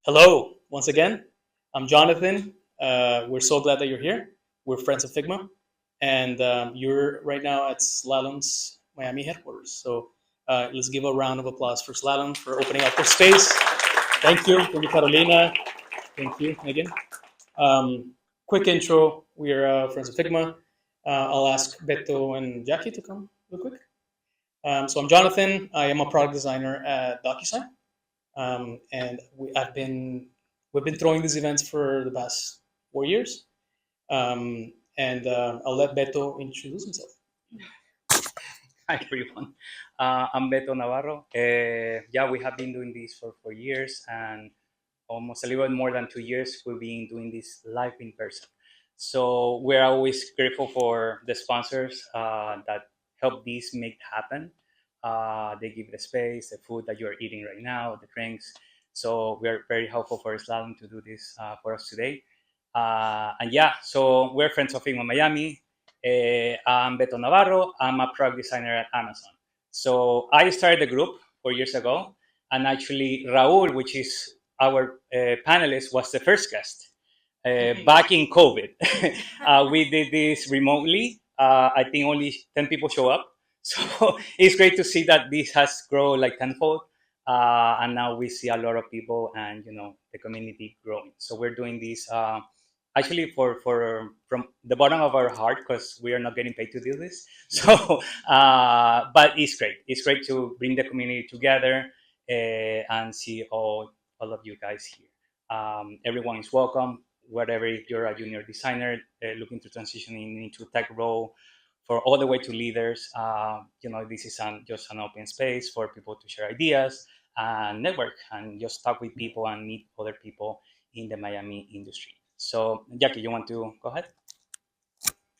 Hello, once again. I'm Jonathan. We're so glad that you're here. We're friends of Figma, and you're right now at Slalom's Miami headquarters. So let's give a round of applause for Slalom for opening up their space. Thank you, Carolina. Thank you, Megan. Quick intro. We are friends of Figma. I'll ask Beto and Jackie to come real quick. So I'm Jonathan. I am a product designer at DocuSign. I've been we've been throwing these events for the past 4 years. I'll let Beto introduce himself. Hi, everyone. I'm Beto Navarro. Yeah, we have been doing this for 4 years, and almost a little bit more than 2 years, we've been doing this live in person. So we're always grateful for the sponsors that help this make happen. They give the space, the food that you're eating right now, the drinks. So we're very helpful for Slalom to do this for us today. And yeah, so we're friends of Figma Miami. I'm Beto Navarro. I'm a product designer at Amazon. So I started the group 4 years ago, and actually Raul, which is our panelist, was the first guest back in COVID. We did this remotely. I think only 10 people show up. So it's great to see that this has grown like tenfold. And now we see a lot of people and, the community growing. So we're doing this actually for from the bottom of our heart because we are not getting paid to do this. So, but it's great. It's great to bring the community together and see all of you guys here. Everyone is welcome, whatever if you're a junior designer looking to transitioning into tech role, for all the way to leaders. This is just an open space for people to share ideas and network and just talk with people and meet other people in the Miami industry. So, Jackie, you want to go ahead?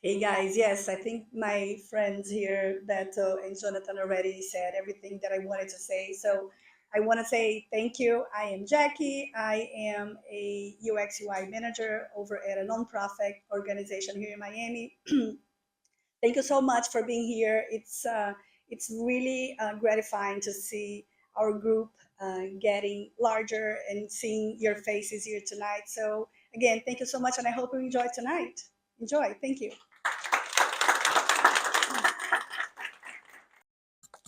Hey guys, yes, I think my friends here, Beto and Jonathan, already said everything that I wanted to say. So I want to say thank you. I am Jackie. I am a UX UI manager over at a nonprofit organization here in Miami. Thank you so much for being here. It's really gratifying to see our group getting larger and seeing your faces here tonight. So again, thank you so much, and I hope you enjoy tonight. Enjoy. Thank you.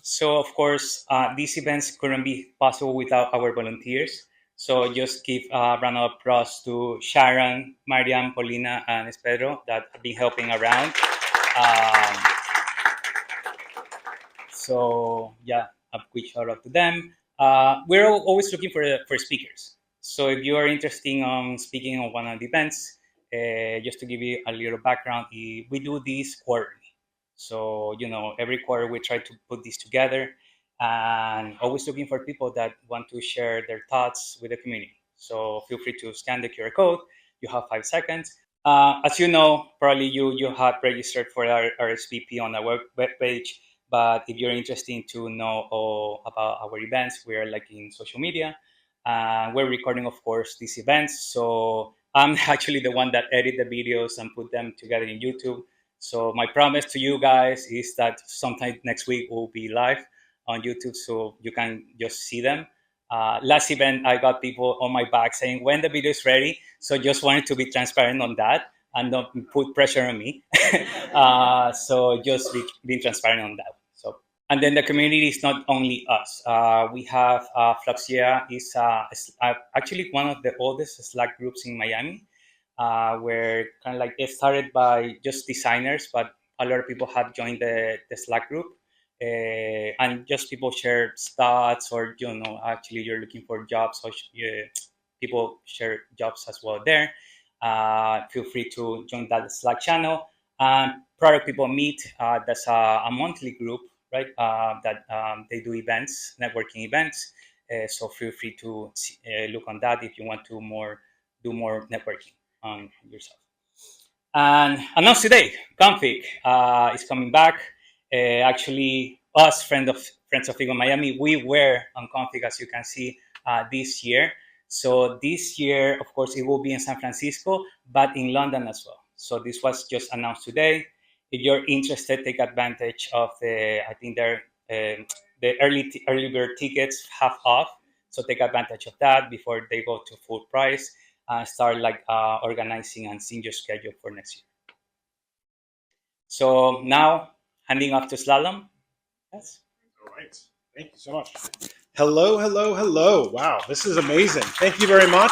So, of course, these events couldn't be possible without our volunteers. So, just give a round of applause to Sharon, Mariam, Paulina, and Pedro that have been helping around. Um, so, yeah, a quick shout out to them. We're always looking for speakers. So, if you are interested in speaking on one of the events, just to give you a little background, we do this quarterly. So, every quarter we try to put this together and always looking for people that want to share their thoughts with the community. So feel free to scan the QR code. You have 5 seconds. As you know, probably you have registered for our RSVP on our web page. But if you're interested to know all about our events, we are like in social media. We're recording, of course, these events. So I'm actually the one that edit the videos and put them together in YouTube. So my promise to you guys is that sometime next week we'll be live on YouTube, so you can just see them. Last event, I got people on my back saying when the video is ready. So just wanted to be transparent on that and not put pressure on me. So just being transparent on that. So and then the community is not only us. We have Fluxia is actually one of the oldest Slack groups in Miami, where kind of like it started by just designers, but a lot of people have joined the Slack group. And just people share stats, or actually you're looking for jobs, so people share jobs as well there. Feel free to join that Slack channel. Product people meet. That's a monthly group, right? That they do events, networking events. So feel free to look on that if you want to do more networking on yourself. And announce today, Config is coming back. Actually, us, Friends of Figma Miami, we were on Config, as you can see, this year. So this year, of course, it will be in San Francisco, but in London as well. So this was just announced today. If you're interested, take advantage of I think the early bird tickets half off. So take advantage of that before they go to full price and start like organizing and seeing your schedule for next year. So now handing off to Slalom. Yes. All right. Thank you so much. Hello, hello, hello. Wow, this is amazing. Thank you very much.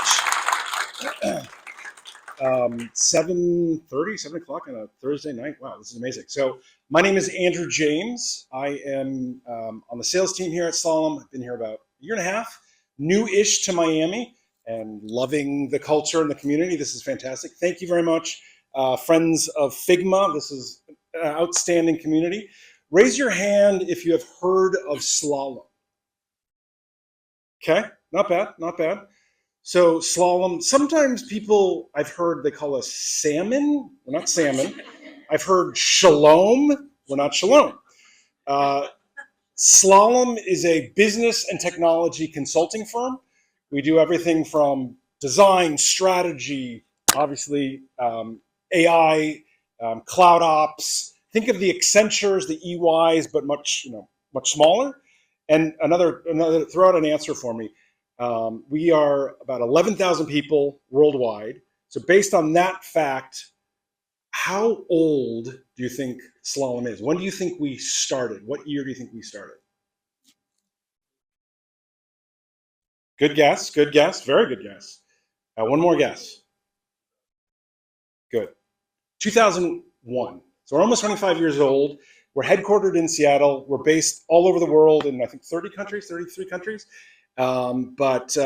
7:30, 7 o'clock on a Thursday night. Wow, this is amazing. So my name is Andrew James. I am on the sales team here at Slalom. I've been here about a year and a half, new-ish to Miami, and loving the culture and the community. This is fantastic. Thank you very much, friends of Figma. This is an outstanding community. Raise your hand if you have heard of Slalom. Okay, not bad, not bad. So Slalom, sometimes people, I've heard they call us salmon. We're not salmon. I've heard shalom. We're not shalom. Slalom is a business and technology consulting firm. We do everything from design, strategy, obviously AI, cloud ops. Think of the Accentures, the EYs, but much smaller. And another, throw out an answer for me. We are about 11,000 people worldwide. So based on that fact, how old do you think Slalom is? When do you think we started? What year do you think we started? Good guess, very good guess. One more guess. Good. 2001. So we're almost 25 years old. We're headquartered in Seattle. We're based all over the world in, I think, 30 countries, 33 countries. But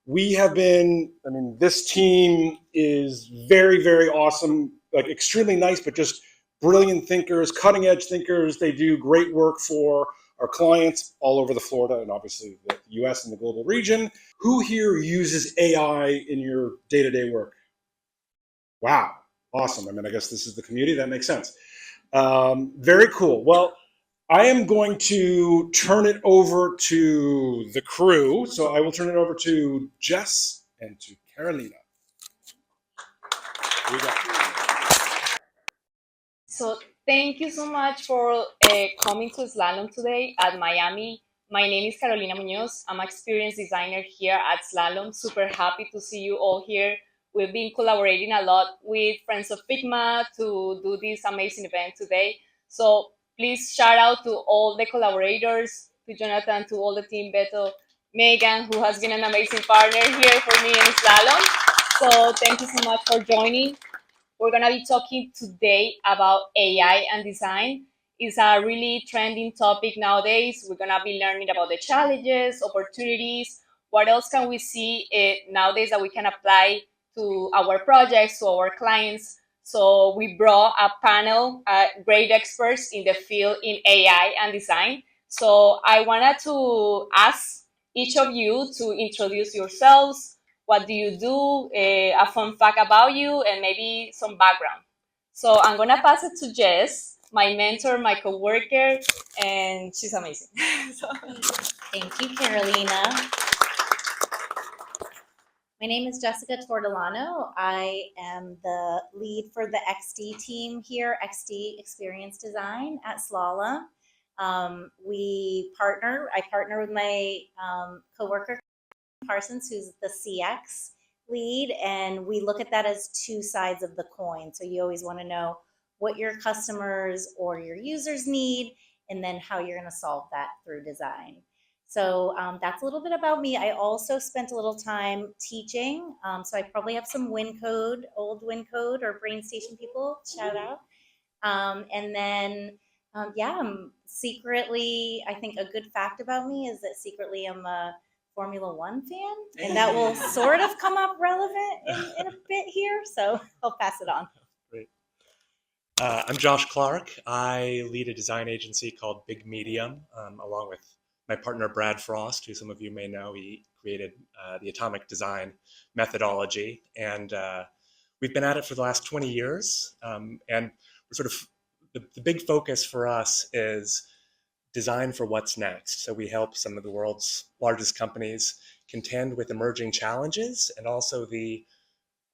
we have been, this team is very, very awesome, like extremely nice, but just brilliant thinkers, cutting edge thinkers. They do great work for our clients all over the Florida and obviously the US and the global region. Who here uses AI in your day-to-day work? Wow, awesome. I guess this is the community. That makes sense. Very cool. Well, I am going to turn it over to the crew. So I will turn it over to Jess and to Carolina. Here we go. So thank you so much for coming to Slalom today at Miami. My name is Carolina Munoz. I'm an experienced designer here at Slalom. Super happy to see you all here. We've been collaborating a lot with Friends of Figma to do this amazing event today. So please shout out to all the collaborators, to Jonathan, to all the team, Beto, Megan, who has been an amazing partner here for me in Slalom. So thank you so much for joining. We're going to be talking today about AI and design. It's a really trending topic nowadays. We're going to be learning about the challenges, opportunities. What else can we see nowadays that we can apply to our projects, to our clients? So we brought a panel, great experts in the field in AI and design. So I wanted to ask each of you to introduce yourselves. What do you do, a fun fact about you, and maybe some background. So I'm gonna pass it to Jess, my mentor, my coworker, and she's amazing. So. Thank you, Carolina. My name is Jessica Tortolano. I am the lead for the XD team here, XD Experience Design at Slalom. I partner with my coworker, Parsons, who's the CX lead, and we look at that as two sides of the coin. So you always want to know what your customers or your users need, and then how you're going to solve that through design. So that's a little bit about me. I also spent a little time teaching, so I probably have some old win code or brain station people, shout out. And then I'm secretly, I think a good fact about me is that secretly I'm a Formula One fan, and that will sort of come up relevant in a bit here, so I'll pass it on. Great. I'm Josh Clark. I lead a design agency called Big Medium, along with my partner Brad Frost, who some of you may know. He created the atomic design methodology, and we've been at it for the last 20 years. And we're sort of the big focus for us is design for what's next. So we help some of the world's largest companies contend with emerging challenges and also the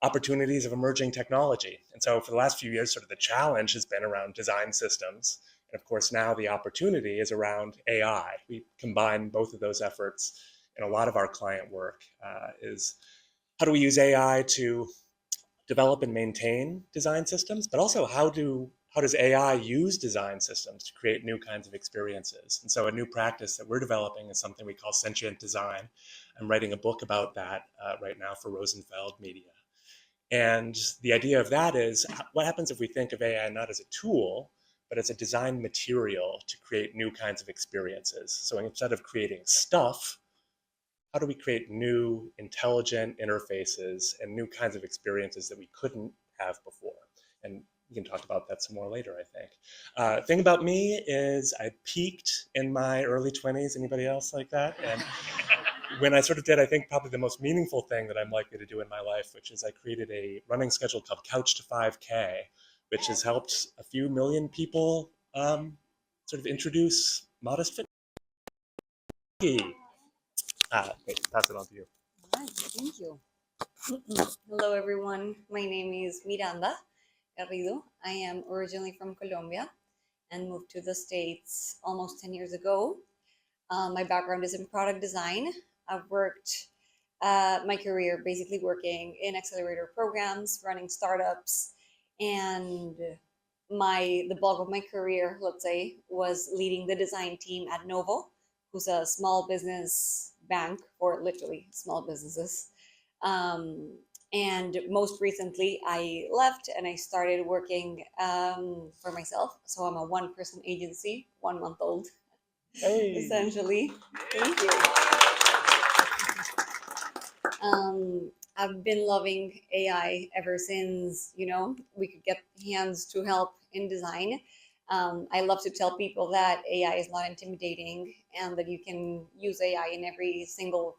opportunities of emerging technology. And so for the last few years, sort of the challenge has been around design systems. And of course, now the opportunity is around AI. We combine both of those efforts in a lot of our client work is how do we use AI to develop and maintain design systems, but also how does AI use design systems to create new kinds of experiences? And so a new practice that we're developing is something we call sentient design. I'm writing a book about that right now for Rosenfeld Media. And the idea of that is, what happens if we think of AI not as a tool, but as a design material to create new kinds of experiences? So instead of creating stuff, how do we create new intelligent interfaces and new kinds of experiences that we couldn't have before? And we can talk about that some more later, I think. Thing about me is I peaked in my early 20s. Anybody else like that? And when I sort of did, I think probably the most meaningful thing that I'm likely to do in my life, which is I created a running schedule called Couch to 5K, which has helped a few million people sort of introduce modest fitness. Wait, pass it on to you. All right, thank you. Hello, everyone. My name is Miranda Garrido. I am originally from Colombia and moved to the States almost 10 years ago. My background is in product design. I've worked my career basically working in accelerator programs, running startups, and the bulk of my career, let's say, was leading the design team at Novo, who's a small business bank for literally small businesses. And most recently, I left and I started working for myself. So I'm a one-person agency, 1 month old, essentially. Thank you. I've been loving AI ever since, we could get hands to help in design. I love to tell people that AI is not intimidating and that you can use AI in every single,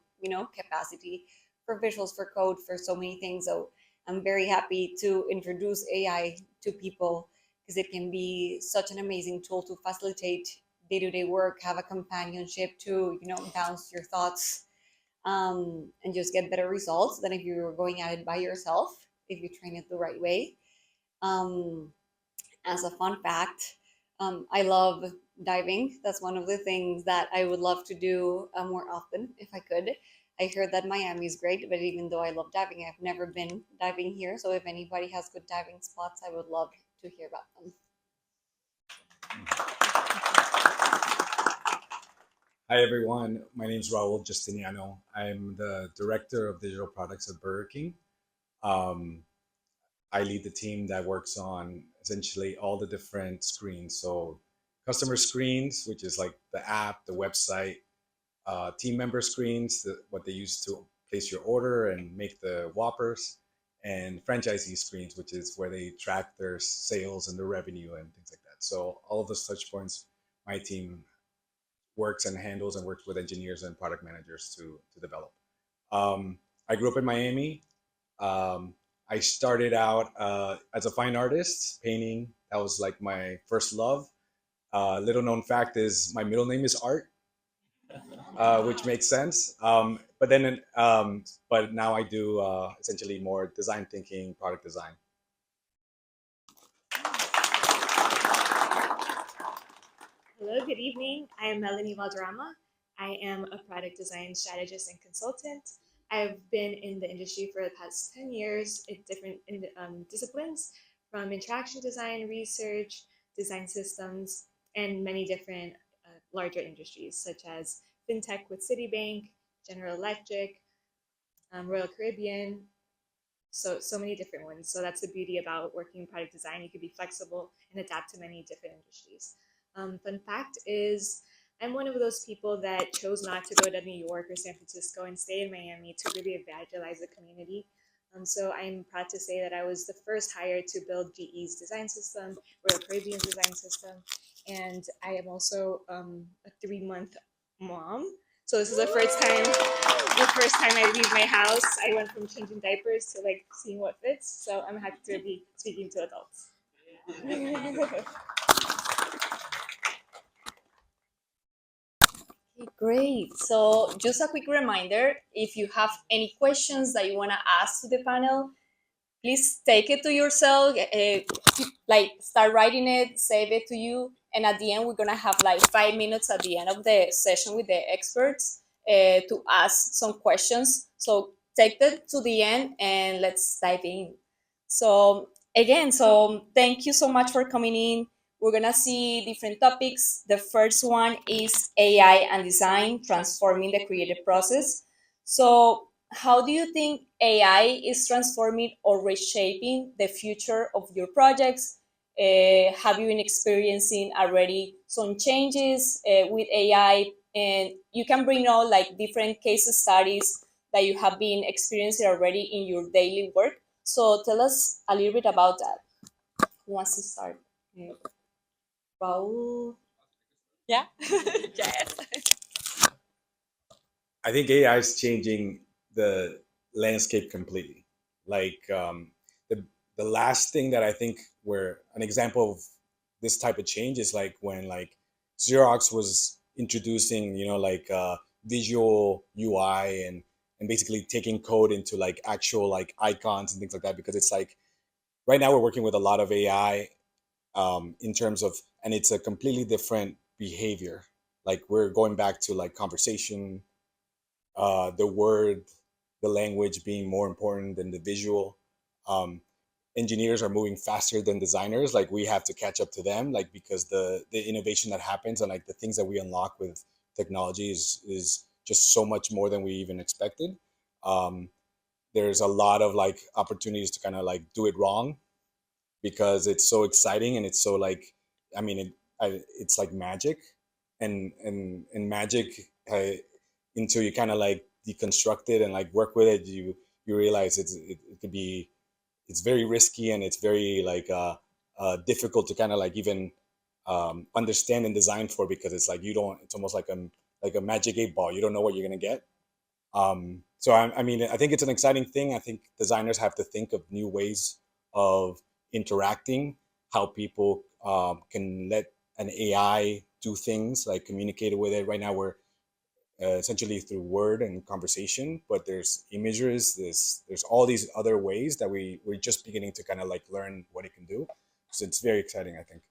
capacity for visuals, for code, for so many things. So I'm very happy to introduce AI to people because it can be such an amazing tool to facilitate day-to-day work, have a companionship to, bounce your thoughts, and just get better results than if you were going at it by yourself, if you train it the right way. As a fun fact, I love diving. That's one of the things that I would love to do more often if I could. I heard that Miami is great, but even though I love diving, I've never been diving here. So if anybody has good diving spots, I would love to hear about them. Hi everyone, my name is Raul Justiniano. I'm the Director of Digital Products at Burger King. I lead the team that works on essentially all the different screens. So customer screens, which is like the app, the website, team member screens, what they use to place your order and make the Whoppers, and franchisee screens, which is where they track their sales and their revenue and things like that. So all of those touch points, my team works and handles and works with engineers and product managers to develop. I grew up in Miami. I started out as a fine artist, painting. That was like my first love. Little known fact is my middle name is Art, which makes sense. But now I do essentially more design thinking, product design. Hello, good evening. I am Melanie Valderrama. I am a product design strategist and consultant. I've been in the industry for the past 10 years in different disciplines, from interaction design, research, design systems, and many different larger industries, such as fintech with Citibank, General Electric, Royal Caribbean, so many different ones. So that's the beauty about working in product design. You can be flexible and adapt to many different industries. Fun fact is, I'm one of those people that chose not to go to New York or San Francisco and stay in Miami to really evangelize the community. So I'm proud to say that I was the first hire to build GE's design system, Royal Caribbean's design system, and I am also a 3-month mom. So this is the first time I leave my house. I went from changing diapers to like seeing what fits. So I'm happy to be speaking to adults. Great. So just a quick reminder, if you have any questions that you want to ask to the panel, please take it to yourself, start writing it, save it to you. And at the end, we're going to have like 5 minutes at the end of the session with the experts to ask some questions. So take that to the end and let's dive in. So again, so thank you so much for coming in. We're gonna see different topics. The first one is AI and design transforming the creative process. So how do you think AI is transforming or reshaping the future of your projects? Have you been experiencing already some changes with AI? And you can bring out like different case studies that you have been experiencing already in your daily work. So tell us a little bit about that. Who wants to start? Raul? Yeah? Yes. I think AI is changing the landscape completely. Like the last thing that I think where an example of this type of change is like when like Xerox was introducing, like visual UI and basically taking code into like actual like icons and things like that. Because it's like right now we're working with a lot of AI in terms of, and it's a completely different behavior. Like we're going back to like conversation, the word, the language being more important than the visual. Um, Engineers are moving faster than designers. Like we have to catch up to them, like because the innovation that happens and like the things that we unlock with technology is just so much more than we even expected. Um, there's a lot of like opportunities to kind of like do it wrong because it's so exciting and it's so like, I mean, it's like magic, and magic, until you kind of like deconstruct it and like work with it, you realize it could be, it's very risky and it's very like difficult to kind of like even understand and design for, because it's like you don't, it's almost like a magic 8 ball. You don't know what you're gonna get. So I mean, I think it's an exciting thing. I think designers have to think of new ways of interacting, how people can let an AI do things, like communicate with it. Right now, we're essentially through word and conversation, but there's images, there's all these other ways that we're just beginning to kind of like learn what it can do. So it's very exciting, I think.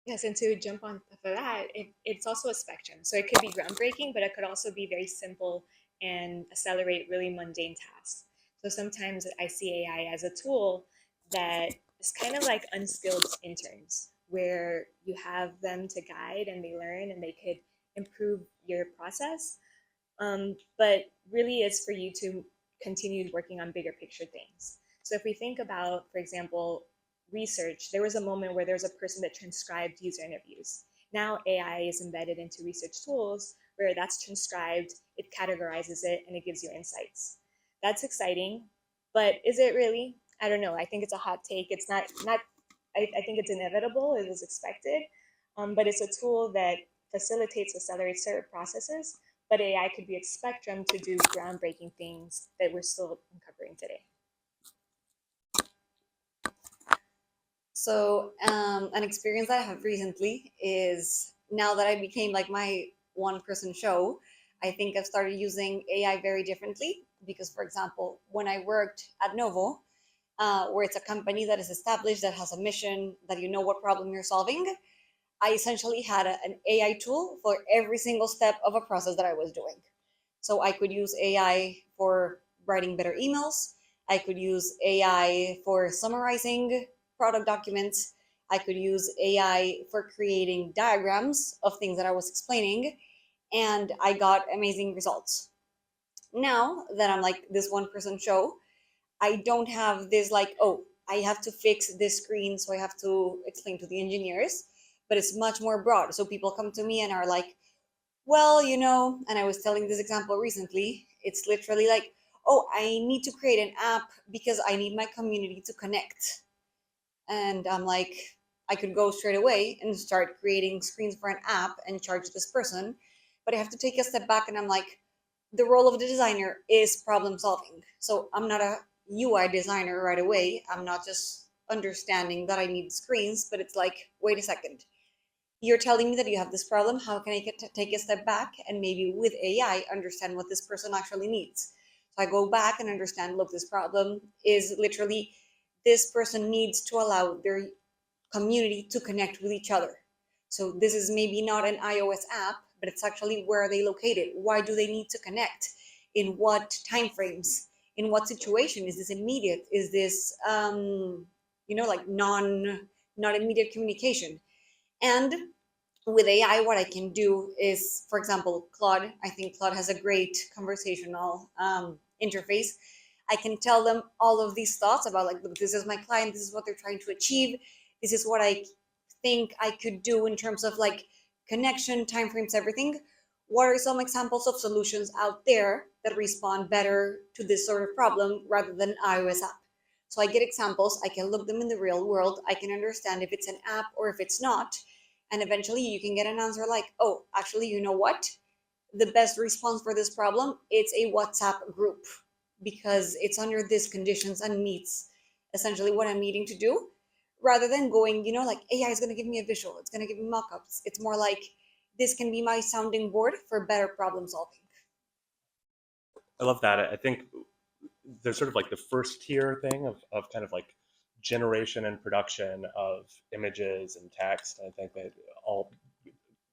Yes, and to jump on top of that, it's also a spectrum. So it could be groundbreaking, but it could also be very simple and accelerate really mundane tasks. So sometimes I see AI as a tool that is kind of like unskilled interns, where you have them to guide and they learn and they could improve your process. But really, it's for you to continue working on bigger picture things. So if we think about, for example, research, there was a moment where there was a person that transcribed user interviews. Now AI is embedded into research tools where that's transcribed, it categorizes it, and it gives you insights. That's exciting, but is it really? I don't know. I think it's a hot take. It's not. I think it's inevitable. It was expected, but it's a tool that facilitates, accelerates certain processes. But AI could be a spectrum to do groundbreaking things that we're still uncovering today. So, an experience that I have recently is now that I became like my one person show, I think I've started using AI very differently. Because, for example, when I worked at Novo, where it's a company that is established, that has a mission, that you know what problem you're solving, I essentially had an AI tool for every single step of a process that I was doing. So I could use AI for writing better emails. I could use AI for summarizing product documents. I could use AI for creating diagrams of things that I was explaining. And I got amazing results. Now that I'm like this one person show, I don't have this like, oh, I have to fix this screen, so I have to explain to the engineers, but it's much more broad. So people come to me and are like, well, and I was telling this example recently, it's literally like, oh, I need to create an app because I need my community to connect. And I'm like, I could go straight away and start creating screens for an app and charge this person. But I have to take a step back and I'm like, the role of the designer is problem solving. So I'm not a UI designer right away. I'm not just understanding that I need screens, but it's like, wait a second. You're telling me that you have this problem. How can I take a step back and maybe with AI understand what this person actually needs? So I go back and understand, look, this problem is literally this person needs to allow their community to connect with each other. So this is maybe not an iOS app, but but it's actually where are they located? Why do they need to connect? In what timeframes? In what situation? Is this immediate? Is this like not immediate communication? And with AI, what I can do is, for example, Claude. I think Claude has a great conversational interface. I can tell them all of these thoughts about, like, look, this is my client, this is what they're trying to achieve, this is what I think I could do in terms of like connection, timeframes, everything. What are some examples of solutions out there that respond better to this sort of problem rather than iOS app? So I get examples, I can look them in the real world, I can understand if it's an app or if it's not. And eventually you can get an answer like, oh, actually, you know what? The best response for this problem, it's a WhatsApp group because it's under these conditions and meets essentially what I'm needing to do, rather than going, like AI is going to give me a visual, it's going to give me mock-ups. It's more like this can be my sounding board for better problem solving. I love that. I think there's sort of like the first tier thing of kind of like generation and production of images and text. I think that all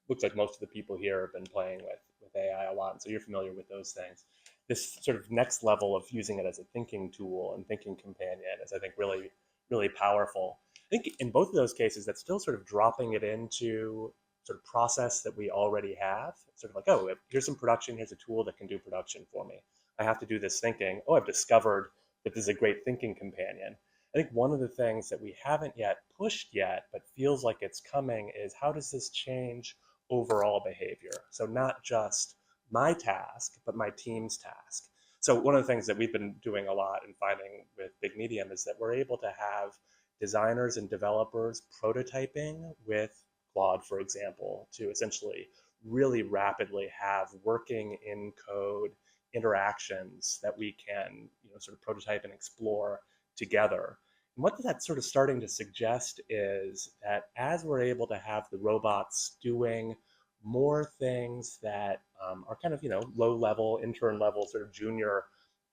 looks like most of the people here have been playing with AI a lot, and so you're familiar with those things. This sort of next level of using it as a thinking tool and thinking companion is, I think, really, really powerful. I think in both of those cases, that's still sort of dropping it into sort of process that we already have. It's sort of like, oh, here's some production, here's a tool that can do production for me. I have to do this thinking. Oh, I've discovered that this is a great thinking companion. I think one of the things that we haven't yet pushed yet, but feels like it's coming, is how does this change overall behavior? So not just my task, but my team's task. So one of the things that we've been doing a lot and finding with Big Medium is that we're able to have designers and developers prototyping with Claude, for example, to essentially really rapidly have working in code interactions that we can sort of prototype and explore together. And what that's sort of starting to suggest is that as we're able to have the robots doing more things that are kind of low level, intern level, sort of junior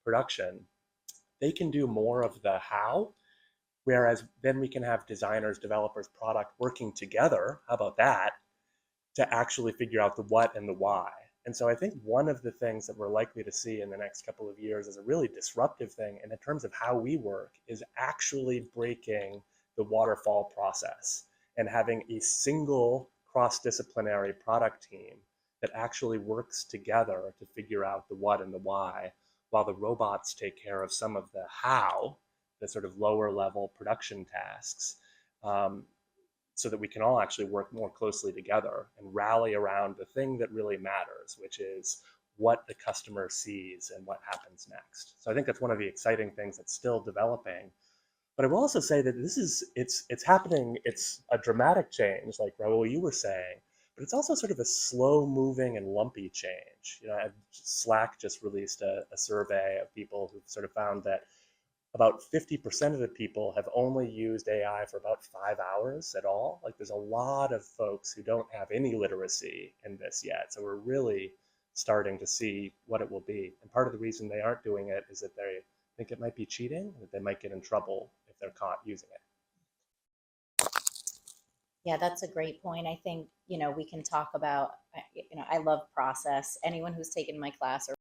production, they can do more of the how, whereas then we can have designers, developers, product working together. How about that? To actually figure out the what and the why. And so I think one of the things that we're likely to see in the next couple of years as a really disruptive thing, and in terms of how we work, is actually breaking the waterfall process and having a single cross-disciplinary product team that actually works together to figure out the what and the why, while the robots take care of some of the how, the sort of lower level production tasks, so that we can all actually work more closely together and rally around the thing that really matters, which is what the customer sees and what happens next. So I think that's one of the exciting things that's still developing. But I will also say that it's happening, it's a dramatic change, like Raul, you were saying, but it's also sort of a slow moving and lumpy change. Slack just released a survey of people who've sort of found that about 50% of the people have only used AI for about 5 hours at all. Like, there's a lot of folks who don't have any literacy in this yet. So we're really starting to see what it will be. And part of the reason they aren't doing it is that they think it might be cheating, that they might get in trouble if they're caught using it. Yeah, that's a great point. I think, we can talk about, I love process. Anyone who's taken my class or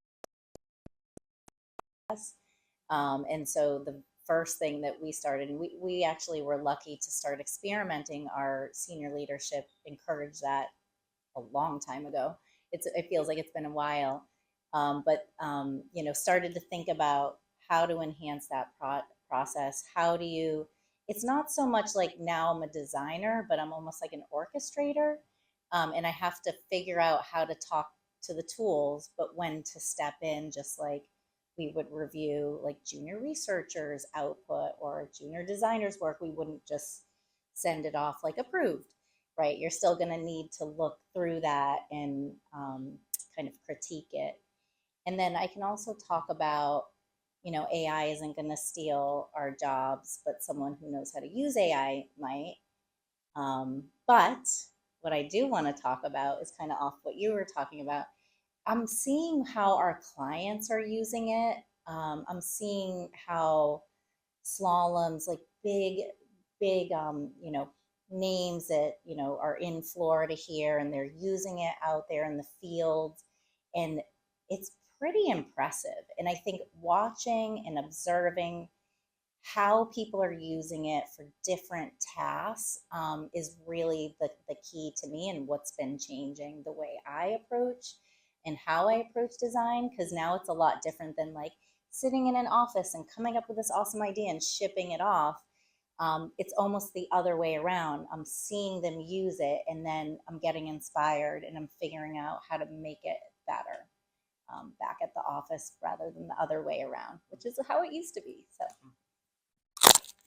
and so the first thing that we started, and we actually were lucky to start experimenting. Our senior leadership encouraged that a long time ago. It feels like it's been a while, but started to think about how to enhance that process. How do you? It's not so much like now I'm a designer, but I'm almost like an orchestrator, and I have to figure out how to talk to the tools, but when to step in, just like we would review like junior researchers' output or junior designers' work. We wouldn't just send it off like approved, right? You're still going to need to look through that and kind of critique it. And then I can also talk about, AI isn't going to steal our jobs, but someone who knows how to use AI might. But what I do want to talk about is kind of off what you were talking about. I'm seeing how our clients are using it. I'm seeing how Slalom's like big, names that, you know, are in Florida here, and they're using it out there in the fields. And it's pretty impressive. And I think watching and observing how people are using it for different tasks is really the key to me, and what's been changing the way I approach and how I approach design. Because now it's a lot different than like sitting in an office and coming up with this awesome idea and shipping it off. It's almost the other way around. I'm seeing them use it, and then I'm getting inspired, and I'm figuring out how to make it better back at the office rather than the other way around, which is how it used to be. So.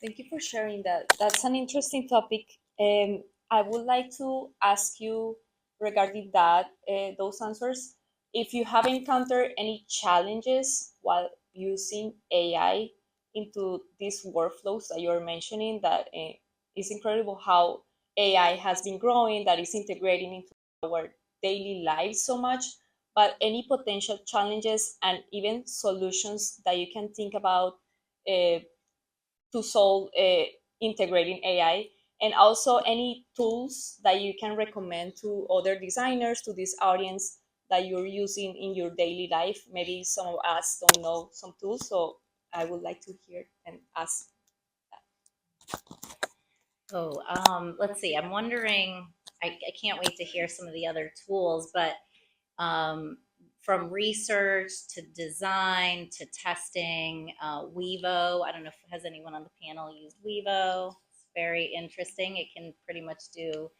Thank you for sharing that. That's an interesting topic. I would like to ask you regarding that, those answers, if you have encountered any challenges while using AI into these workflows that you're mentioning, that it's incredible how AI has been growing, that is integrating into our daily lives so much, but any potential challenges and even solutions that you can think about uh, to solve integrating AI, and also any tools that you can recommend to other designers, to this audience, that you're using in your daily life. Maybe some of us don't know some tools, so I would like to hear and ask. Oh, let's see. I'm wondering, I can't wait to hear some of the other tools, but from research to design to testing, Wevo. I don't know if has anyone on the panel used Wevo. It's very interesting. It can pretty much do,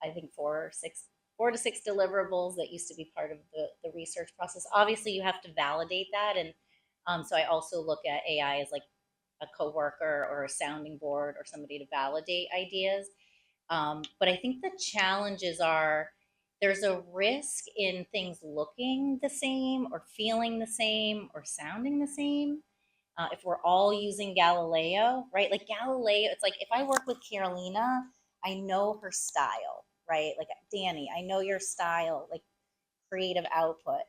I think, four to six deliverables that used to be part of the research process. Obviously, you have to validate that, and so I also look at AI as like a coworker or a sounding board or somebody to validate ideas. But I think the challenges are there's a risk in things looking the same or feeling the same or sounding the same. If we're all using Galileo, right? Like Galileo, it's like if I work with Carolina, I know her style, right? Like Danny, I know your style, like creative output.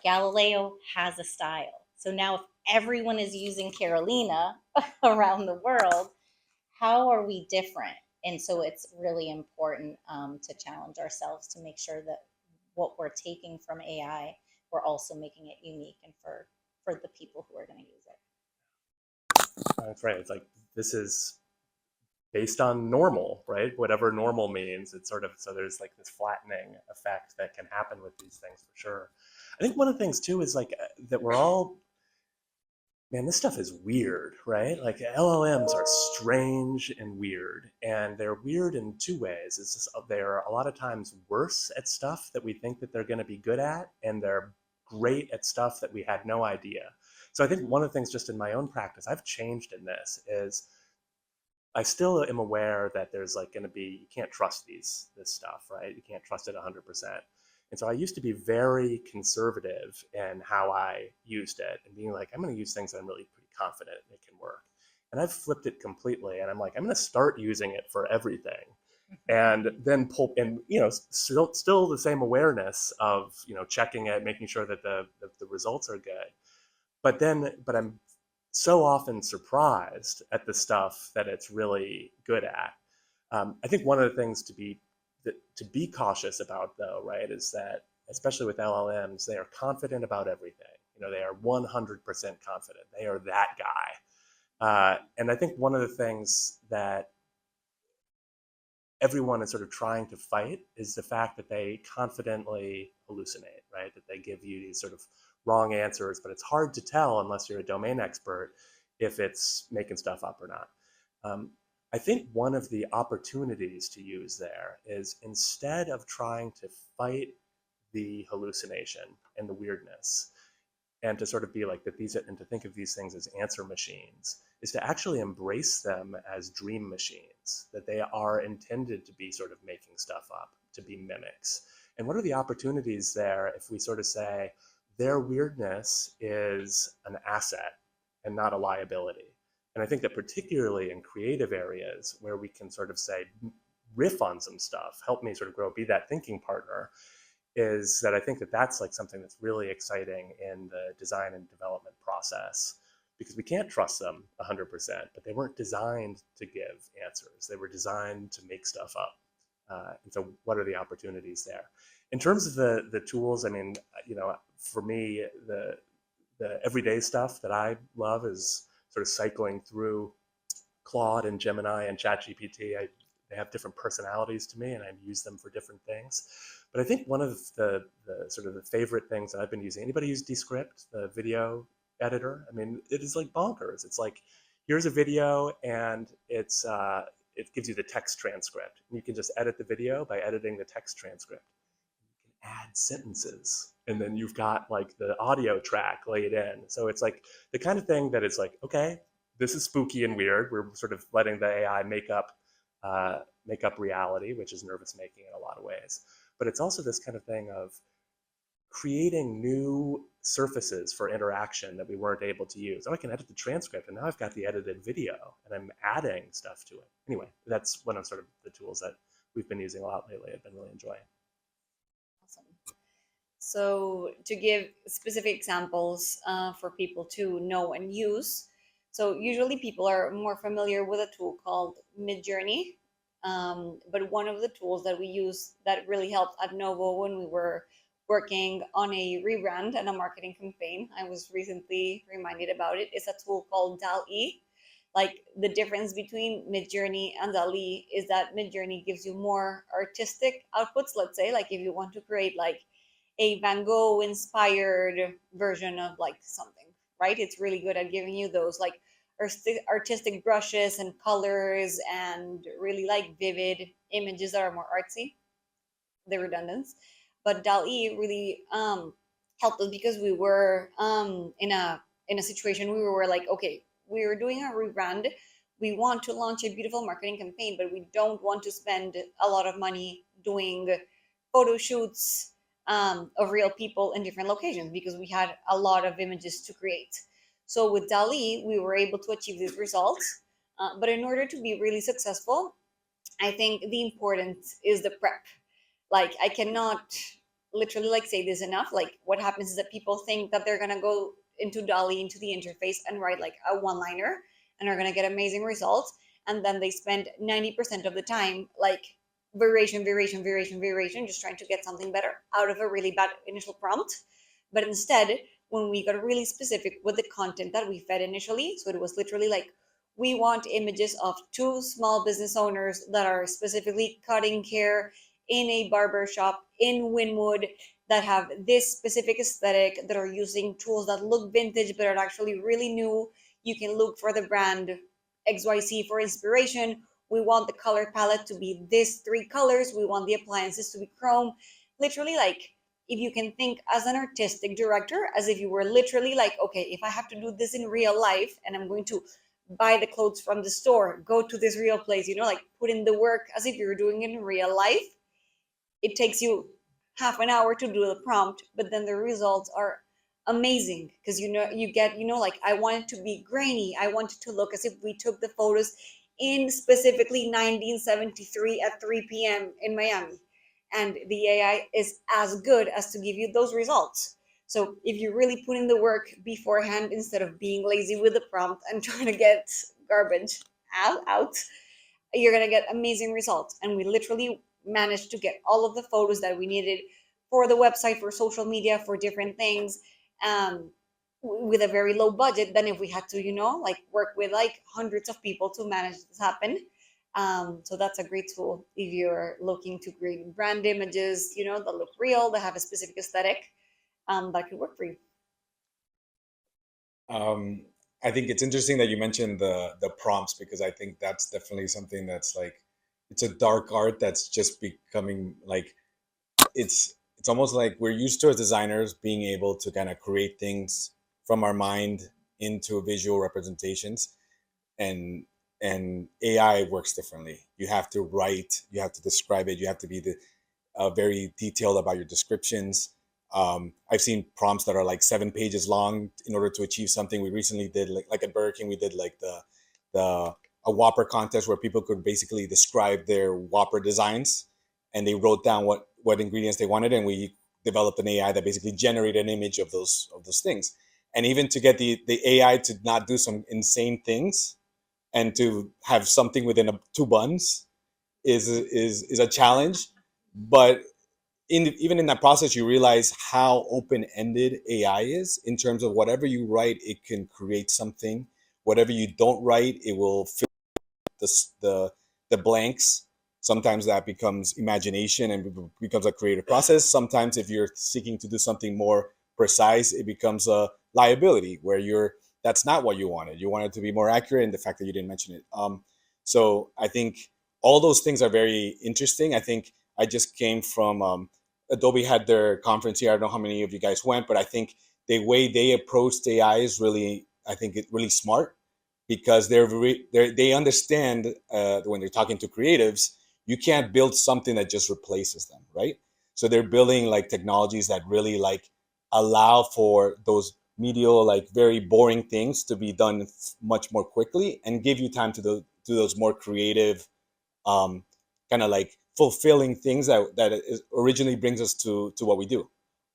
Galileo has a style. So now if everyone is using Carolina around the world, how are we different? And so it's really important to challenge ourselves to make sure that what we're taking from AI, we're also making it unique and for the people who are going to use it. That's right. It's like this is based on normal, right? Whatever normal means, it's sort of, so there's like this flattening effect that can happen with these things for sure. I think one of the things too is like that we're all, man, this stuff is weird, right? Like LLMs are strange and weird, and they're weird in two ways. It's just they're a lot of times worse at stuff that we think that they're going to be good at, and they're great at stuff that we had no idea. So I think one of the things just in my own practice I've changed in this is I still am aware that there's like going to be, you can't trust this stuff, right? You can't trust it 100%. And so I used to be very conservative in how I used it and being like, I'm going to use things that I'm really pretty confident it can work. And I've flipped it completely. And I'm like, I'm going to start using it for everything. And then pull, and still the same awareness of checking it, making sure that the results are good. But I'm so often surprised at the stuff that it's really good at. I think one of the things to be cautious about, though, right, is that especially with LLMs, they are confident about everything. They are 100% confident. They are that guy. And I think one of the things that everyone is sort of trying to fight is the fact that they confidently hallucinate, right? That they give you these sort of wrong answers, but it's hard to tell unless you're a domain expert if it's making stuff up or not. I think one of the opportunities to use there is, instead of trying to fight the hallucination and the weirdness, and to sort of be like that and to think of these things as answer machines, is to actually embrace them as dream machines, that they are intended to be sort of making stuff up, to be mimics. And what are the opportunities there if we sort of say their weirdness is an asset and not a liability? And I think that particularly in creative areas where we can sort of say, riff on some stuff, help me sort of grow, be that thinking partner, is that I think that that's like something that's really exciting in the design and development process. because we can't trust them 100%, but they weren't designed to give answers. They were designed to make stuff up. And so what are the opportunities there? In terms of the tools, I mean, for me, the everyday stuff that I love is sort of cycling through Claude and Gemini and ChatGPT. They have different personalities to me, and I use them for different things. But I think one of the sort of the favorite things that I've been using, anybody use Descript, the video editor? I mean, it is like bonkers. It's like, here's a video, and it gives you the text transcript. And you can just edit the video by editing the text transcript. You can add sentences, and then you've got like the audio track laid in. So it's like the kind of thing that it's like, okay, this is spooky and weird. We're sort of letting the AI make up reality, which is nervous making in a lot of ways. But it's also this kind of thing of creating new surfaces for interaction that we weren't able to use. Oh, I can edit the transcript, and now I've got the edited video, and I'm adding stuff to it. Anyway, that's one of sort of the tools that we've been using a lot lately. I've been really enjoying. Awesome. So to give specific examples for people to know and use, so usually people are more familiar with a tool called Midjourney, but one of the tools that we use that really helped at Novo when we were working on a rebrand and a marketing campaign, I was recently reminded about it, is a tool called DALL-E. Like, the difference between Midjourney and DALL-E is that Midjourney gives you more artistic outputs. Let's say, like, if you want to create like a Van Gogh inspired version of like something, right? It's really good at giving you those like artistic brushes and colors and really like vivid images that are more artsy, the redundance. But DALL-E really helped us because we were in a situation we were like, okay, we were doing a rebrand. We want to launch a beautiful marketing campaign, but we don't want to spend a lot of money doing photo shoots of real people in different locations because we had a lot of images to create. So with DALL-E, we were able to achieve these results. But in order to be really successful, I think the importance is the prep. Like, I cannot literally like say this enough. Like, what happens is that people think that they're gonna go into DALL-E, into the interface, and write like a one-liner and are gonna get amazing results. And then they spend 90% of the time like variation, just trying to get something better out of a really bad initial prompt. But instead, when we got really specific with the content that we fed initially, so it was literally like, we want images of 2 small business owners that are specifically cutting hair in a barber shop in Wynwood that have this specific aesthetic, that are using tools that look vintage but are actually really new. You can look for the brand XYZ for inspiration. We want the color palette to be this 3 colors. We want the appliances to be chrome. Literally, like, if you can think as an artistic director, as if you were literally like, okay, if I have to do this in real life and I'm going to buy the clothes from the store, go to this real place, like put in the work as if you're doing it in real life. It takes you half an hour to do the prompt, but then the results are amazing because you get like, I want it to be grainy. I want it to look as if we took the photos in specifically 1973 at 3 p.m. in Miami. And the AI is as good as to give you those results. So if you really put in the work beforehand instead of being lazy with the prompt and trying to get garbage out, you're going to get amazing results. And we literally managed to get all of the photos that we needed for the website, for social media, for different things, with a very low budget than if we had to, like work with like hundreds of people to manage this happen. So that's a great tool if you're looking to create brand images, that look real, that have a specific aesthetic, that could work for you. I think it's interesting that you mentioned the prompts, because I think that's definitely something that's like, it's a dark art that's just becoming like, it's almost like we're used to, as designers, being able to kind of create things from our mind into visual representations, and AI works differently. You have to write, you have to describe it, you have to be very detailed about your descriptions. I've seen prompts that are like 7 pages long in order to achieve something. We recently did like at Burger King, we did like a Whopper contest where people could basically describe their Whopper designs, and they wrote down what ingredients they wanted, and we developed an AI that basically generated an image of those things. And even to get the AI to not do some insane things and to have something within two buns is a challenge. But even in that process, you realize how open-ended AI is in terms of whatever you write, it can create something. Whatever you don't write, it will fill the blanks. Sometimes that becomes imagination and becomes a creative process. Sometimes if you're seeking to do something more precise, it becomes a liability where that's not what you wanted. You wanted to be more accurate, and the fact that you didn't mention it. So I think all those things are very interesting. I think I just came from Adobe had their conference here. I don't know how many of you guys went, but I think the way they approached AI is really, I think it's really smart, because they understand when they're talking to creatives, you can't build something that just replaces them, right? So they're building like technologies that really like allow for those medial, like very boring things to be done much more quickly and give you time to do those more creative, kind of like fulfilling things that originally brings us to what we do.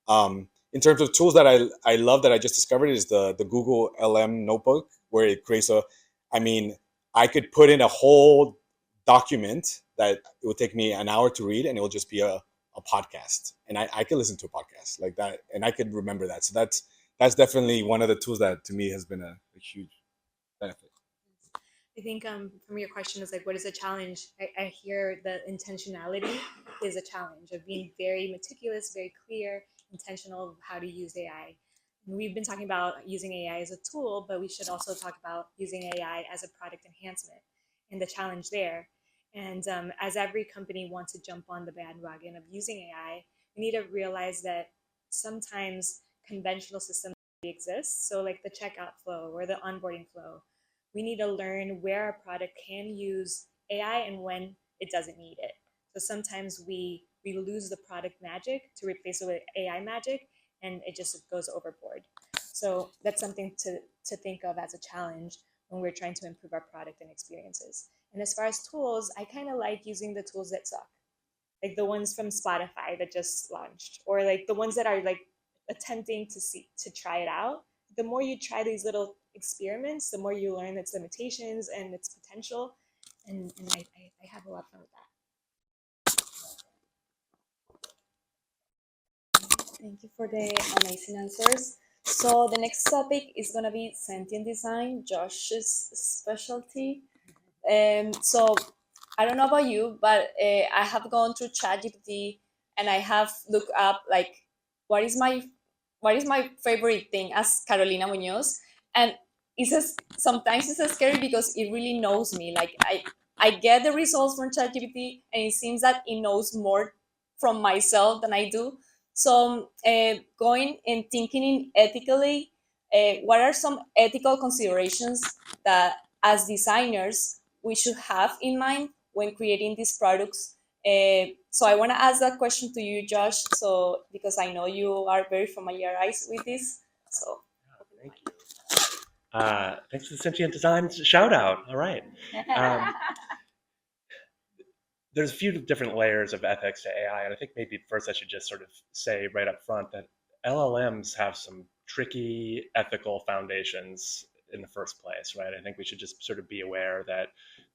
In terms of tools that I love that I just discovered is the Google LM notebook, where it creates I mean, I could put in a whole document that it would take me an hour to read, and it will just be a podcast, and I could listen to a podcast like that, and I could remember that. So that's definitely one of the tools that to me has been a huge benefit. I think from your question is like, what is a challenge? I hear the intentionality is a challenge of being very meticulous, very clear, intentional of how to use AI. And we've been talking about using AI as a tool, but we should also talk about using AI as a product enhancement and the challenge there. And as every company wants to jump on the bandwagon of using AI, we need to realize that sometimes conventional systems exist. So like the checkout flow or the onboarding flow, we need to learn where our product can use AI and when it doesn't need it. So sometimes we lose the product magic to replace it with AI magic, and it just goes overboard. So that's something to think of as a challenge when we're trying to improve our product and experiences. And as far as tools, I kind of like using the tools that suck, like the ones from Spotify that just launched, or like the ones that are like attempting to try it out. The more you try these little experiments, the more you learn its limitations and its potential. And I have a lot of fun with that. Thank you for the amazing answers. So the next topic is going to be sentient design, Josh's specialty. So I don't know about you, but I have gone through ChatGPT and I have looked up like what is my favorite thing as Carolina Munoz, and sometimes it's scary because it really knows me. Like I get the results from ChatGPT, and it seems that it knows more from myself than I do. So going and thinking ethically, what are some ethical considerations that as designers we should have in mind when creating these products? So I want to ask that question to you, Josh. So because I know you are very familiarized with this. So thank you. Thanks for the sentient design shout out. All right. There's a few different layers of ethics to AI, and I think maybe first I should just sort of say right up front that LLMs have some tricky ethical foundations in the first place, right? I think we should just sort of be aware that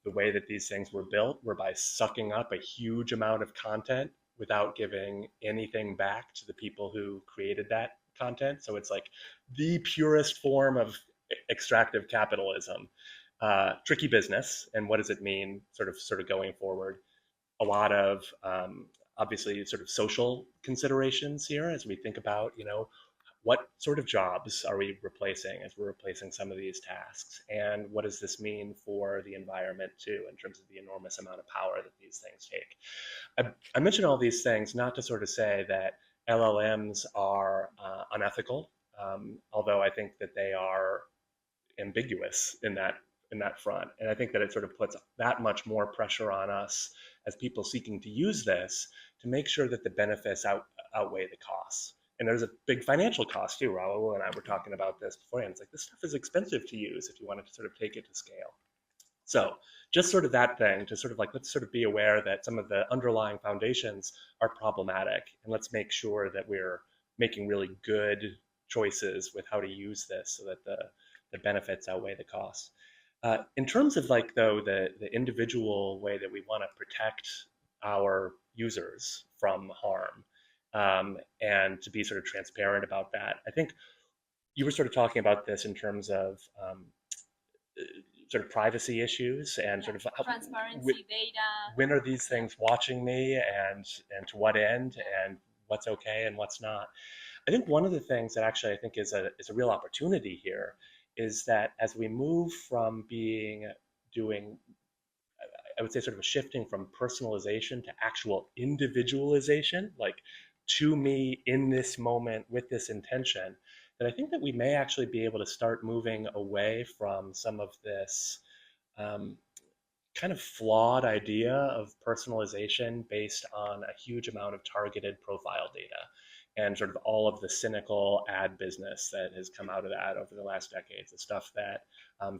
the way that these things were built were by sucking up a huge amount of content without giving anything back to the people who created that content. So it's like the purest form of extractive capitalism. Tricky business, and what does it mean sort of going forward? A lot of obviously sort of social considerations here as we think about, what sort of jobs are we replacing as we're replacing some of these tasks, and what does this mean for the environment too, in terms of the enormous amount of power that these things take. I mention all these things not to sort of say that LLMs are unethical, although I think that they are ambiguous in that front. And I think that it sort of puts that much more pressure on us as people seeking to use this to make sure that the benefits outweigh the costs. And there's a big financial cost too. Raul and I were talking about this beforehand. It's like, this stuff is expensive to use if you wanted to sort of take it to scale. So just sort of that thing to sort of like, let's sort of be aware that some of the underlying foundations are problematic, and let's make sure that we're making really good choices with how to use this so that the benefits outweigh the costs. In terms of like though the individual way that we want to protect our users from harm, and to be sort of transparent about that, I think you were sort of talking about this in terms of sort of privacy issues and sort of transparency, data. when are these things watching me, and to what end, and what's okay and what's not. I think one of the things that actually I think is a real opportunity here is that as we move from doing, I would say, sort of a shifting from personalization to actual individualization, like to me in this moment with this intention, that I think that we may actually be able to start moving away from some of this kind of flawed idea of personalization based on a huge amount of targeted profile data and sort of all of the cynical ad business that has come out of that over the last decades, the stuff that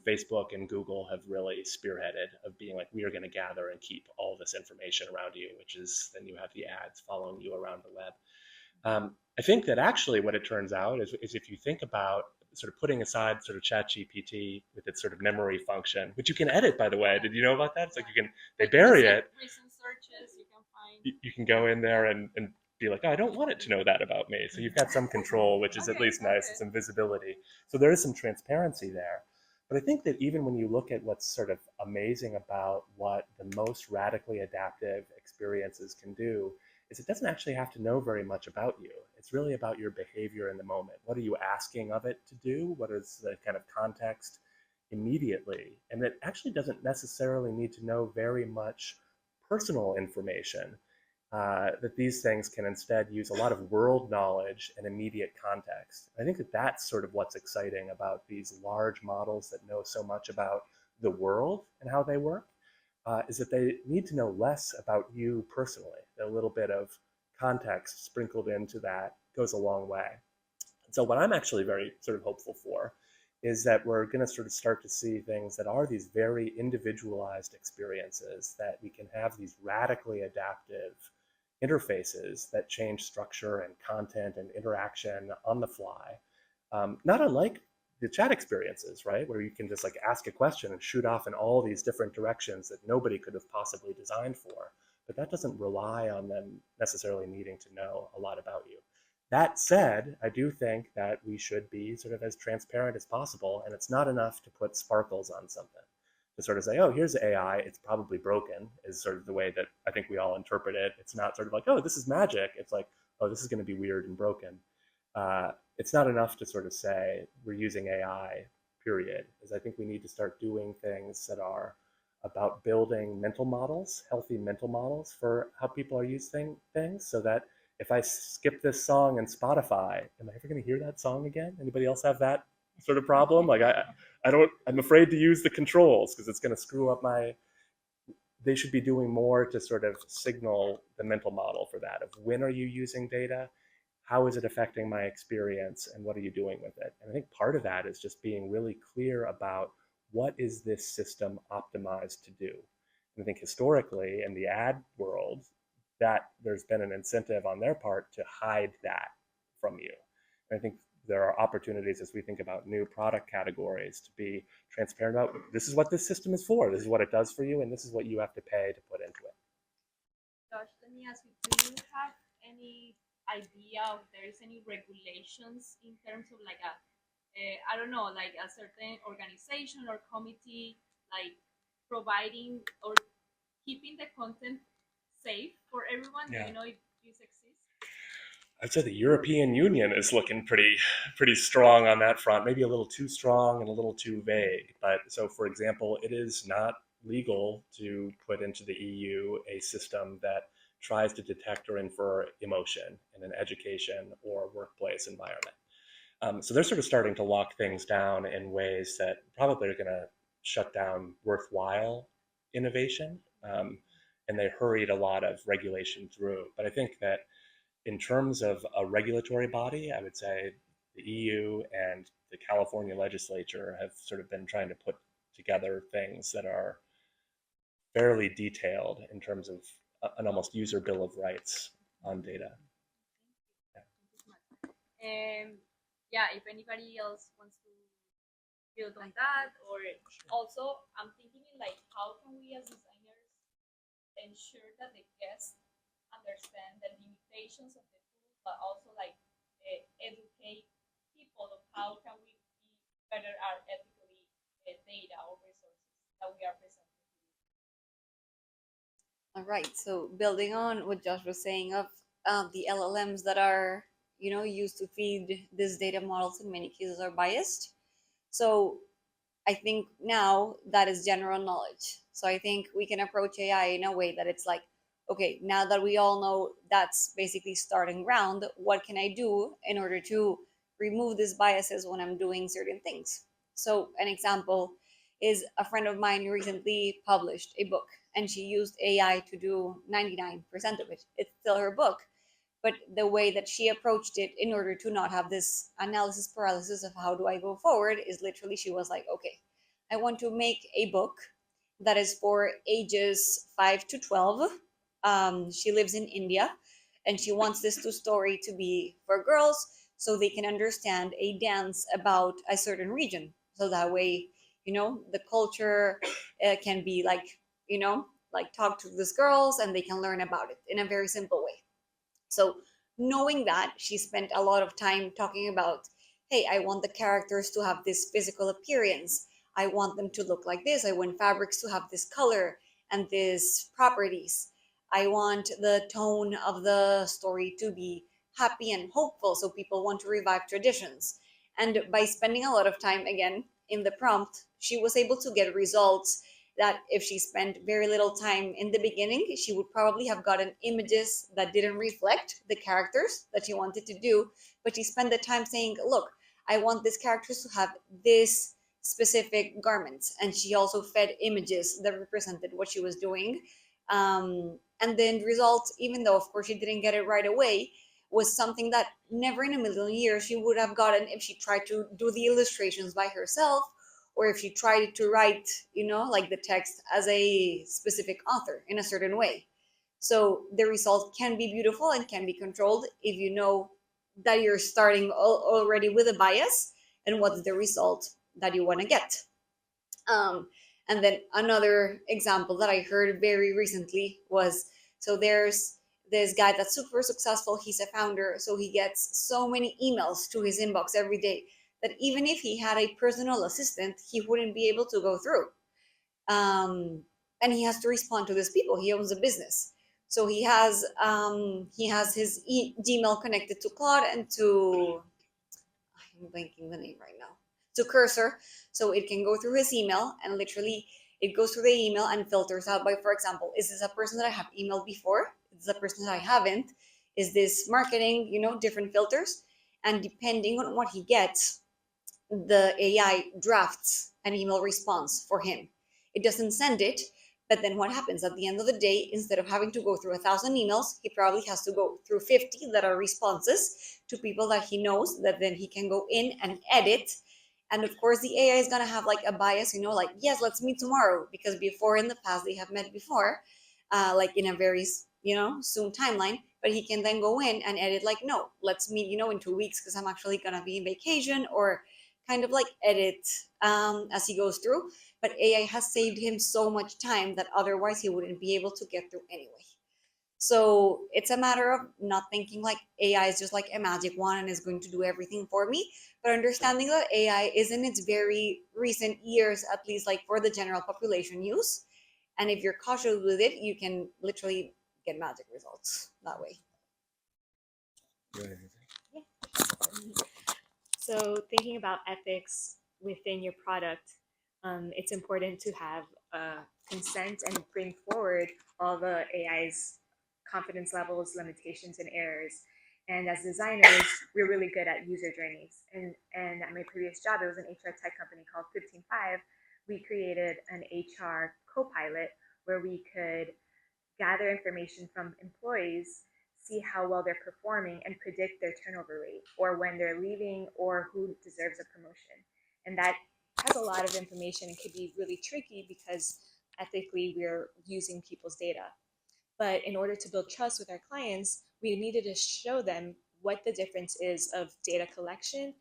Facebook and Google have really spearheaded, of being like, we are going to gather and keep all this information around you, which is then you have the ads following you around the web. I think that actually what it turns out is if you think about sort of putting aside sort of ChatGPT with its sort of memory function, which you can edit, by the way. Did you know about that? It's like they bury it. Recent searches, you can find. You can go in there and be like, oh, I don't want it to know that about me. So you've got some control, which is at least nice, some visibility. So there is some transparency there. But I think that even when you look at what's sort of amazing about what the most radically adaptive experiences can do, is it doesn't actually have to know very much about you. It's really about your behavior in the moment. What are you asking of it to do? What is the kind of context immediately? And it actually doesn't necessarily need to know very much personal information. That these things can instead use a lot of world knowledge and immediate context. I think that that's sort of what's exciting about these large models that know so much about the world and how they work. Is that they need to know less about you personally. A little bit of context sprinkled into that goes a long way. And so what I'm actually very sort of hopeful for is that we're going to sort of start to see things that are these very individualized experiences, that we can have these radically adaptive interfaces that change structure and content and interaction on the fly, not unlike the chat experiences, right? Where you can just like ask a question and shoot off in all these different directions that nobody could have possibly designed for. But that doesn't rely on them necessarily needing to know a lot about you. That said, I do think that we should be sort of as transparent as possible, and it's not enough to put sparkles on something. To sort of say, oh, here's AI, it's probably broken, is sort of the way that I think we all interpret it. It's not sort of like, oh, this is magic. It's like, oh, this is going to be weird and broken. It's not enough to sort of say we're using AI, period. Is I think we need to start doing things that are about building mental models, healthy mental models for how people are using things, so that if I skip this song in Spotify, am I ever going to hear that song again? Anybody else have that sort of problem? Like I'm afraid to use the controls because it's going to screw up my. They should be doing more to sort of signal the mental model for that, of when are you using data, how is it affecting my experience, and what are you doing with it? And I think part of that is just being really clear about what is this system optimized to do. And I think historically in the ad world, that there's been an incentive on their part to hide that from you. And I think there are opportunities as we think about new product categories to be transparent about, this is what this system is for, this is what it does for you, and this is what you have to pay to put into it. Josh, let me ask you, do you have any idea if there's any regulations in terms of like I don't know, like a certain organization or committee, like providing or keeping the content safe for everyone? Yeah. Do you know if this exists? I'd say the European Union is looking pretty strong on that front, maybe a little too strong and a little too vague. But so, for example, it is not legal to put into the EU a system that tries to detect or infer emotion in an education or workplace environment. So they're sort of starting to lock things down in ways that probably are going to shut down worthwhile innovation. And they hurried a lot of regulation through. But I think that in terms of a regulatory body, I would say the EU and the California legislature have sort of been trying to put together things that are fairly detailed in terms of an almost user bill of rights on data. Yeah. yeah, if anybody else wants to build on that, or also I'm thinking in like how can we as designers ensure that the guests understand the limitations of the tool, but also like educate people of how can we be better at ethically data or resources that we are presenting. All right. So building on what Josh was saying of the LLMs that are, used to feed these data models in many cases are biased. So I think now that is general knowledge. So I think we can approach AI in a way that it's like, okay, now that we all know that's basically starting ground, what can I do in order to remove these biases when I'm doing certain things? So an example is a friend of mine recently published a book and she used AI to do 99% of it. It's still her book, but the way that she approached it in order to not have this analysis paralysis of how do I go forward is literally she was like, okay, I want to make a book that is for ages 5 to 12. She lives in India and she wants this story to be for girls so they can understand a dance about a certain region. So that way, the culture can be like, like talk to these girls and they can learn about it in a very simple way. So, knowing that, she spent a lot of time talking about, hey, I want the characters to have this physical appearance. I want them to look like this. I want fabrics to have this color and these properties. I want the tone of the story to be happy and hopeful so people want to revive traditions. And by spending a lot of time again in the prompt, she was able to get results that if she spent very little time in the beginning, she would probably have gotten images that didn't reflect the characters that she wanted to do. But she spent the time saying, look, I want these characters to have this specific garments. And she also fed images that represented what she was doing. And then result, even though of course she didn't get it right away, was something that never in a million years she would have gotten if she tried to do the illustrations by herself, or if you tried to write, like the text as a specific author in a certain way. So the result can be beautiful and can be controlled if you know that you're starting already with a bias and what's the result that you want to get. Um, and then another example that I heard very recently was, so there's this guy that's super successful. He's a founder, so he gets so many emails to his inbox every day that even if he had a personal assistant, he wouldn't be able to go through. And he has to respond to these people. He owns a business, so he has his Gmail connected to Claude and to, I'm blanking the name right now, to Cursor, so it can go through his email and literally it goes through the email and filters out by, for example, is this a person that I have emailed before? Is this a person that I haven't? Is this marketing? Different filters. And depending on what he gets, the AI drafts an email response for him. It doesn't send it, but then what happens at the end of the day, instead of having to go through 1,000 emails, he probably has to go through 50 that are responses to people that he knows, that then he can go in and edit. And of course, the AI is going to have like a bias, like, yes, let's meet tomorrow, because before in the past they have met before, like in a very, soon timeline. But he can then go in and edit, like, no, let's meet, in 2 weeks because I'm actually going to be in vacation, or kind of like edit as he goes through. But AI has saved him so much time that otherwise he wouldn't be able to get through anyway. So it's a matter of not thinking like AI is just like a magic wand and is going to do everything for me, but understanding that AI is in its very recent years, at least like for the general population use. And if you're cautious with it, you can literally get magic results that way. So, thinking about ethics within your product, it's important to have consent and bring forward all the AI's confidence levels, limitations, and errors. And as designers, we're really good at user journeys. And at my previous job, it was an HR tech company called 15Five. We created an HR co-pilot where we could gather information from employees, see how well they're performing, and predict their turnover rate, or when they're leaving, or who deserves a promotion. And that has a lot of information and could be really tricky because ethically we're using people's data. But in order to build trust with our clients, we needed to show them what the difference is of data collection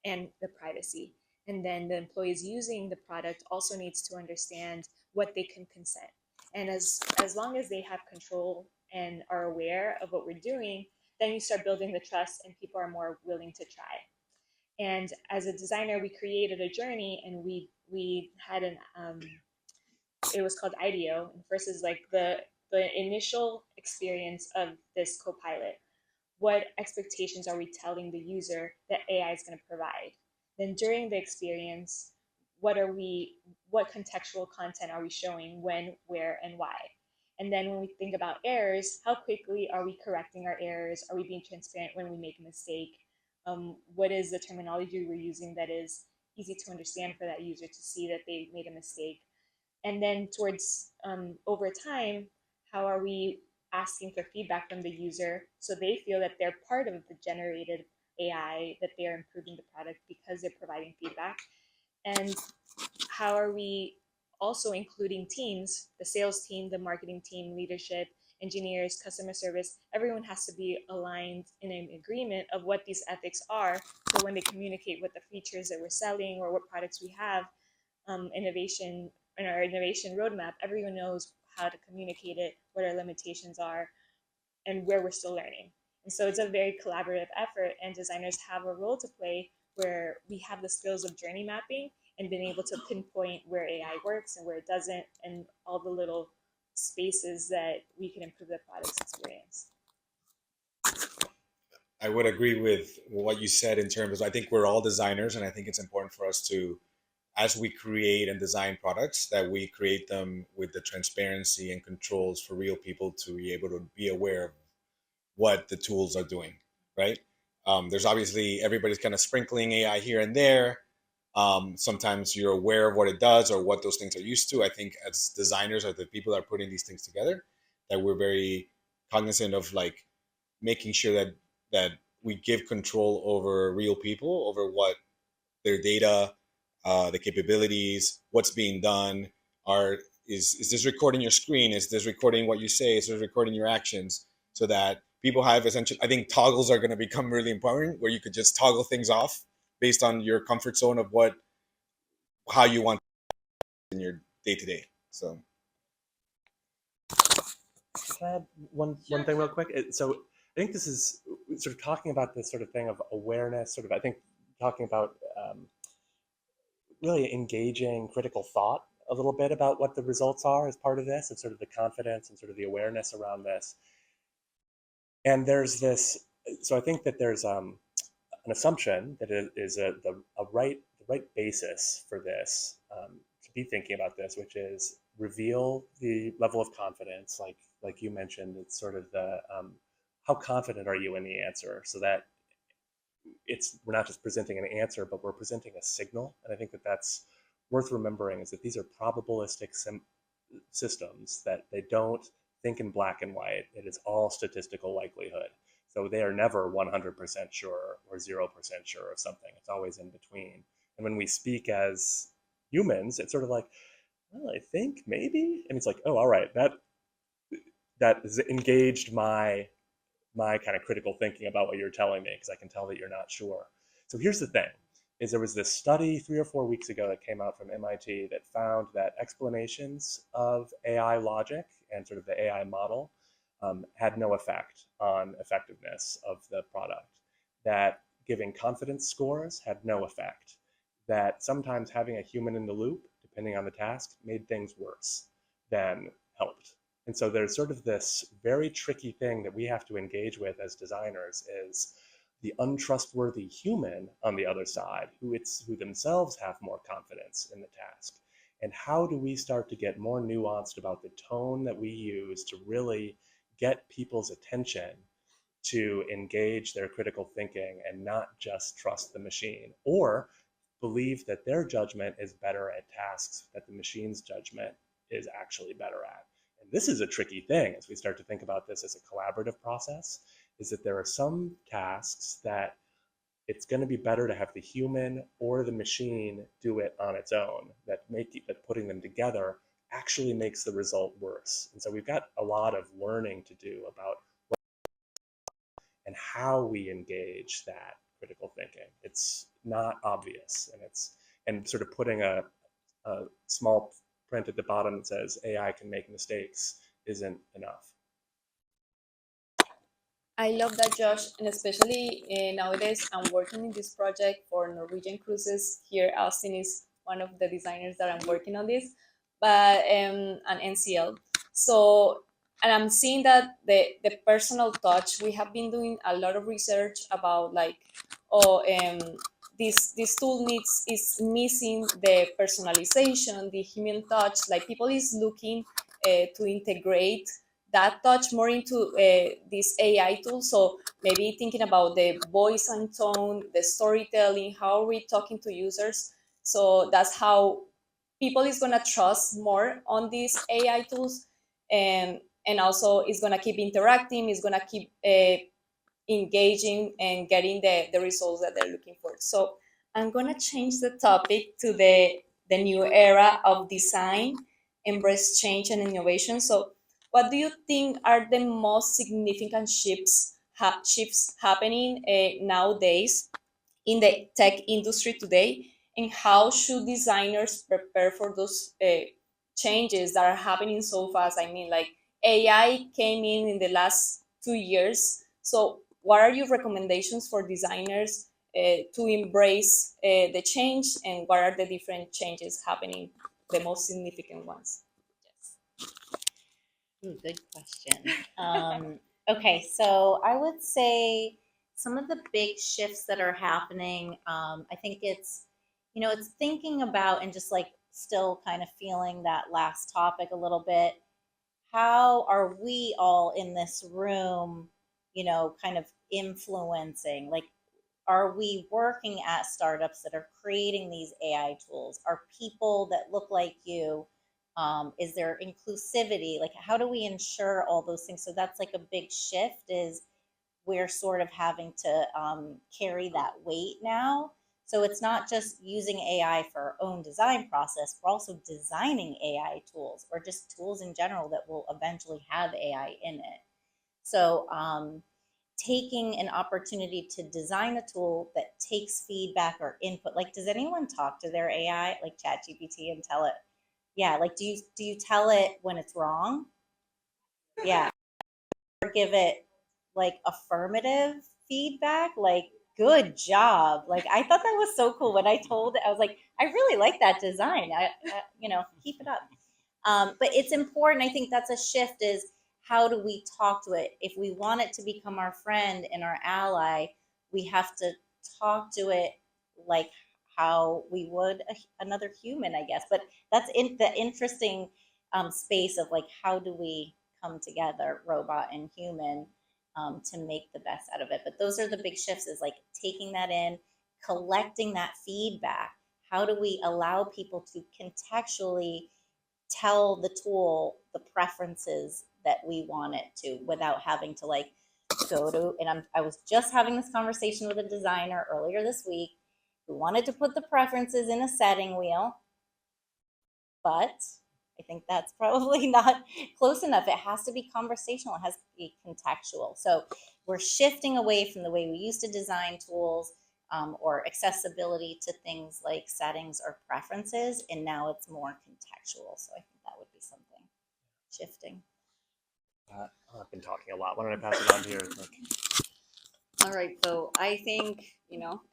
and the privacy. And then the employees using the product also needs to understand what they can consent. And as long as they have control and are aware of what we're doing, then you start building the trust and people are more willing to try. And as a designer, we created a journey, and we had an it was called IDEO. And first is like the initial experience of this copilot. What expectations are we telling the user that AI is going to provide? Then during the experience, what contextual content are we showing, when, where, and why? And then when we think about errors, how quickly are we correcting our errors? Are we being transparent when we make a mistake? What is the terminology we're using that is easy to understand for that user to see that they made a mistake? And then towards over time, how are we asking for feedback from the user so they feel that they're part of the generated AI, that they're improving the product because they're providing feedback? And how are we also including teams, the sales team, the marketing team, leadership, engineers, customer service? Everyone has to be aligned in an agreement of what these ethics are, so when they communicate what the features that we're selling or what products we have, innovation in our innovation roadmap, everyone knows how to communicate it, what our limitations are, and where we're still learning. And so it's a very collaborative effort, and designers have a role to play where we have the skills of journey mapping and being able to pinpoint where AI works and where it doesn't, and all the little spaces that we can improve the product's experience. I would agree with what you said in terms of, I think we're all designers, and I think it's important for us to, as we create and design products, that we create them with the transparency and controls for real people to be able to be aware of what the tools are doing, right? There's obviously, everybody's kind of sprinkling AI here and there. Sometimes you're aware of what it does or what those things are used to. I think as designers or the people that are putting these things together, that we're very cognizant of like making sure that we give control over real people, over what their data, the capabilities, what's being done, is this recording your screen? Is this recording what you say? Is this recording your actions? So that people have essentially, I think toggles are going to become really important, where you could just toggle things off based on your comfort zone of how you want in your day to day. So Can I add one thing real quick? So I think this is sort of talking about this sort of thing of awareness, sort of, I think talking about really engaging critical thought a little bit about what the results are as part of this, and sort of the confidence and sort of the awareness around this. And there's this, so I think that there's an assumption that it is the right basis for this, to be thinking about this, which is reveal the level of confidence, like you mentioned. It's sort of the how confident are you in the answer, so that we're not just presenting an answer, but we're presenting a signal. And I think that that's worth remembering, is that these are probabilistic systems, that they don't think in black and white. It is all statistical likelihood. So they are never 100% sure or 0% sure of something. It's always in between. And when we speak as humans, it's sort of like, well, I think maybe, and it's like, oh, all right, that has engaged my kind of critical thinking about what you're telling me, because I can tell that you're not sure. So here's the thing, is there was this study 3 or 4 weeks ago that came out from MIT that found that explanations of AI logic and sort of the AI model had no effect on effectiveness of the product, that giving confidence scores had no effect, that sometimes having a human in the loop, depending on the task, made things worse than helped. And so there's sort of this very tricky thing that we have to engage with as designers, is the untrustworthy human on the other side, who themselves have more confidence in the task. And how do we start to get more nuanced about the tone that we use to really get people's attention to engage their critical thinking and not just trust the machine, or believe that their judgment is better at tasks that the machine's judgment is actually better at. And this is a tricky thing as we start to think about this as a collaborative process, is that there are some tasks that it's going to be better to have the human or the machine do it on its own, that putting them together actually makes the result worse. And so we've got a lot of learning to do about and how we engage that critical thinking. It's not obvious, and sort of putting a small print at the bottom that says AI can make mistakes isn't enough. I love that, Josh, and especially nowadays I'm working in this project for Norwegian Cruises. Here, Austin is one of the designers that I'm working on this, but an NCL. So, and I'm seeing that the personal touch. We have been doing a lot of research about like, oh, this tool is missing the personalization, the human touch. Like people is looking to integrate that touch more into this AI tool. So maybe thinking about the voice and tone, the storytelling, how are we talking to users? So that's how people is gonna trust more on these AI tools, and also it's gonna keep interacting, it's gonna keep engaging and getting the results that they're looking for. So I'm gonna change the topic to the new era of design, embrace change and innovation. So what do you think are the most significant shifts happening nowadays in the tech industry today, and how should designers prepare for those changes that are happening so fast? I mean, like AI came in the last 2 years. So what are your recommendations for designers to embrace the change, and what are the different changes happening, the most significant ones? Yes. Ooh, good question. Okay, so I would say some of the big shifts that are happening, I think it's, it's thinking about and just like still kind of feeling that last topic a little bit. How are we all in this room, kind of influencing? Like, are we working at startups that are creating these AI tools? Are people that look like you? Is there inclusivity? Like, how do we ensure all those things? So that's like a big shift. Is we're sort of having to carry that weight now. So it's not just using AI for our own design process. We're also designing AI tools, or just tools in general that will eventually have AI in it. So taking an opportunity to design a tool that takes feedback or input. Like, does anyone talk to their AI, like ChatGPT, and tell it? Yeah, like do you tell it when it's wrong? Yeah. Or give it like affirmative feedback, like good job. Like I thought that was so cool when I told it. I was like, I really like that design. Keep it up. But it's important. I think that's a shift. Is how do we talk to it? If we want it to become our friend and our ally, we have to talk to it like how we would another human, I guess. But that's in the interesting space of like, how do we come together, robot and human, to make the best out of it. But those are the big shifts, is like taking that in, collecting that feedback. How do we allow people to contextually tell the tool the preferences that we want it to, without having to like go to, and I was just having this conversation with a designer earlier this week who wanted to put the preferences in a setting wheel, but I think that's probably not close enough. It has to be conversational. It has to be contextual. So we're shifting away from the way we used to design tools, or accessibility to things like settings or preferences, and now it's more contextual. So I think that would be something shifting. I've been talking a lot. Why don't I pass it on to you? All right, so I think,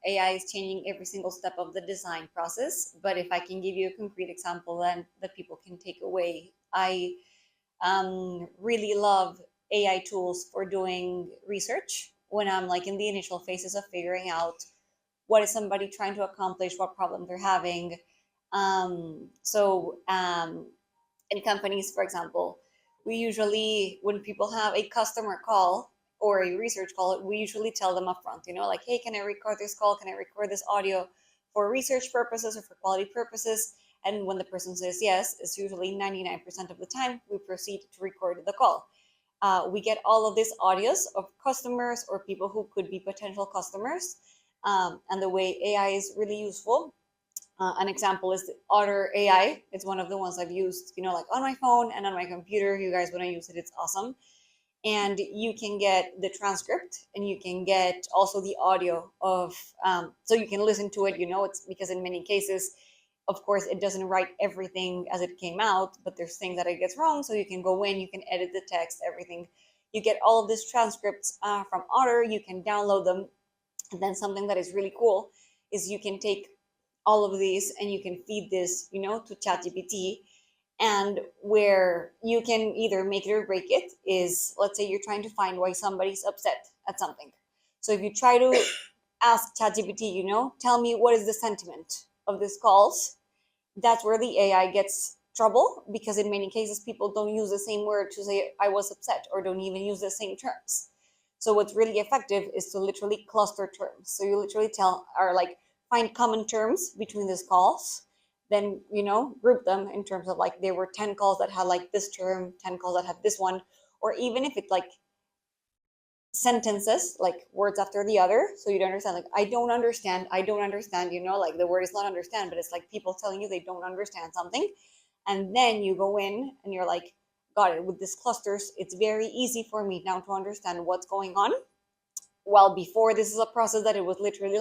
AI is changing every single step of the design process. But if I can give you a concrete example then that people can take away, I really love AI tools for doing research when I'm like in the initial phases of figuring out what is somebody trying to accomplish, what problem they're having. In companies, for example, we usually, when people have a customer call or a research call, we usually tell them upfront, like, hey, can I record this call? Can I record this audio for research purposes or for quality purposes? And when the person says yes, it's usually 99% of the time we proceed to record the call. We get all of these audios of customers or people who could be potential customers. And the way AI is really useful, an example is the Otter AI. It's one of the ones I've used, like on my phone and on my computer. You guys, when I use it, it's awesome. and you can get the transcript, and you can get also the audio of, so you can listen to it. It's because in many cases, of course, it doesn't write everything as it came out, but there's things that it gets wrong. So you can go in, you can edit the text, everything. You get all of these transcripts from Otter. You can download them. And then something that is really cool is you can take all of these and you can feed this, to ChatGPT. And where you can either make it or break it is, let's say you're trying to find why somebody's upset at something. So if you try to ask ChatGPT, tell me what is the sentiment of this calls, that's where the AI gets trouble, because in many cases people don't use the same word to say I was upset, or don't even use the same terms. So what's really effective is to literally cluster terms. So you literally find common terms between these calls, then group them in terms of there were 10 calls that had this term, 10 calls that had this one, or even if it's sentences, words after the other, so you don't understand, I don't understand, the word is not understand, but it's people telling you they don't understand something. And then you go in and you're got it, with these clusters it's very easy for me now to understand what's going on. While before, this is a process that it was literally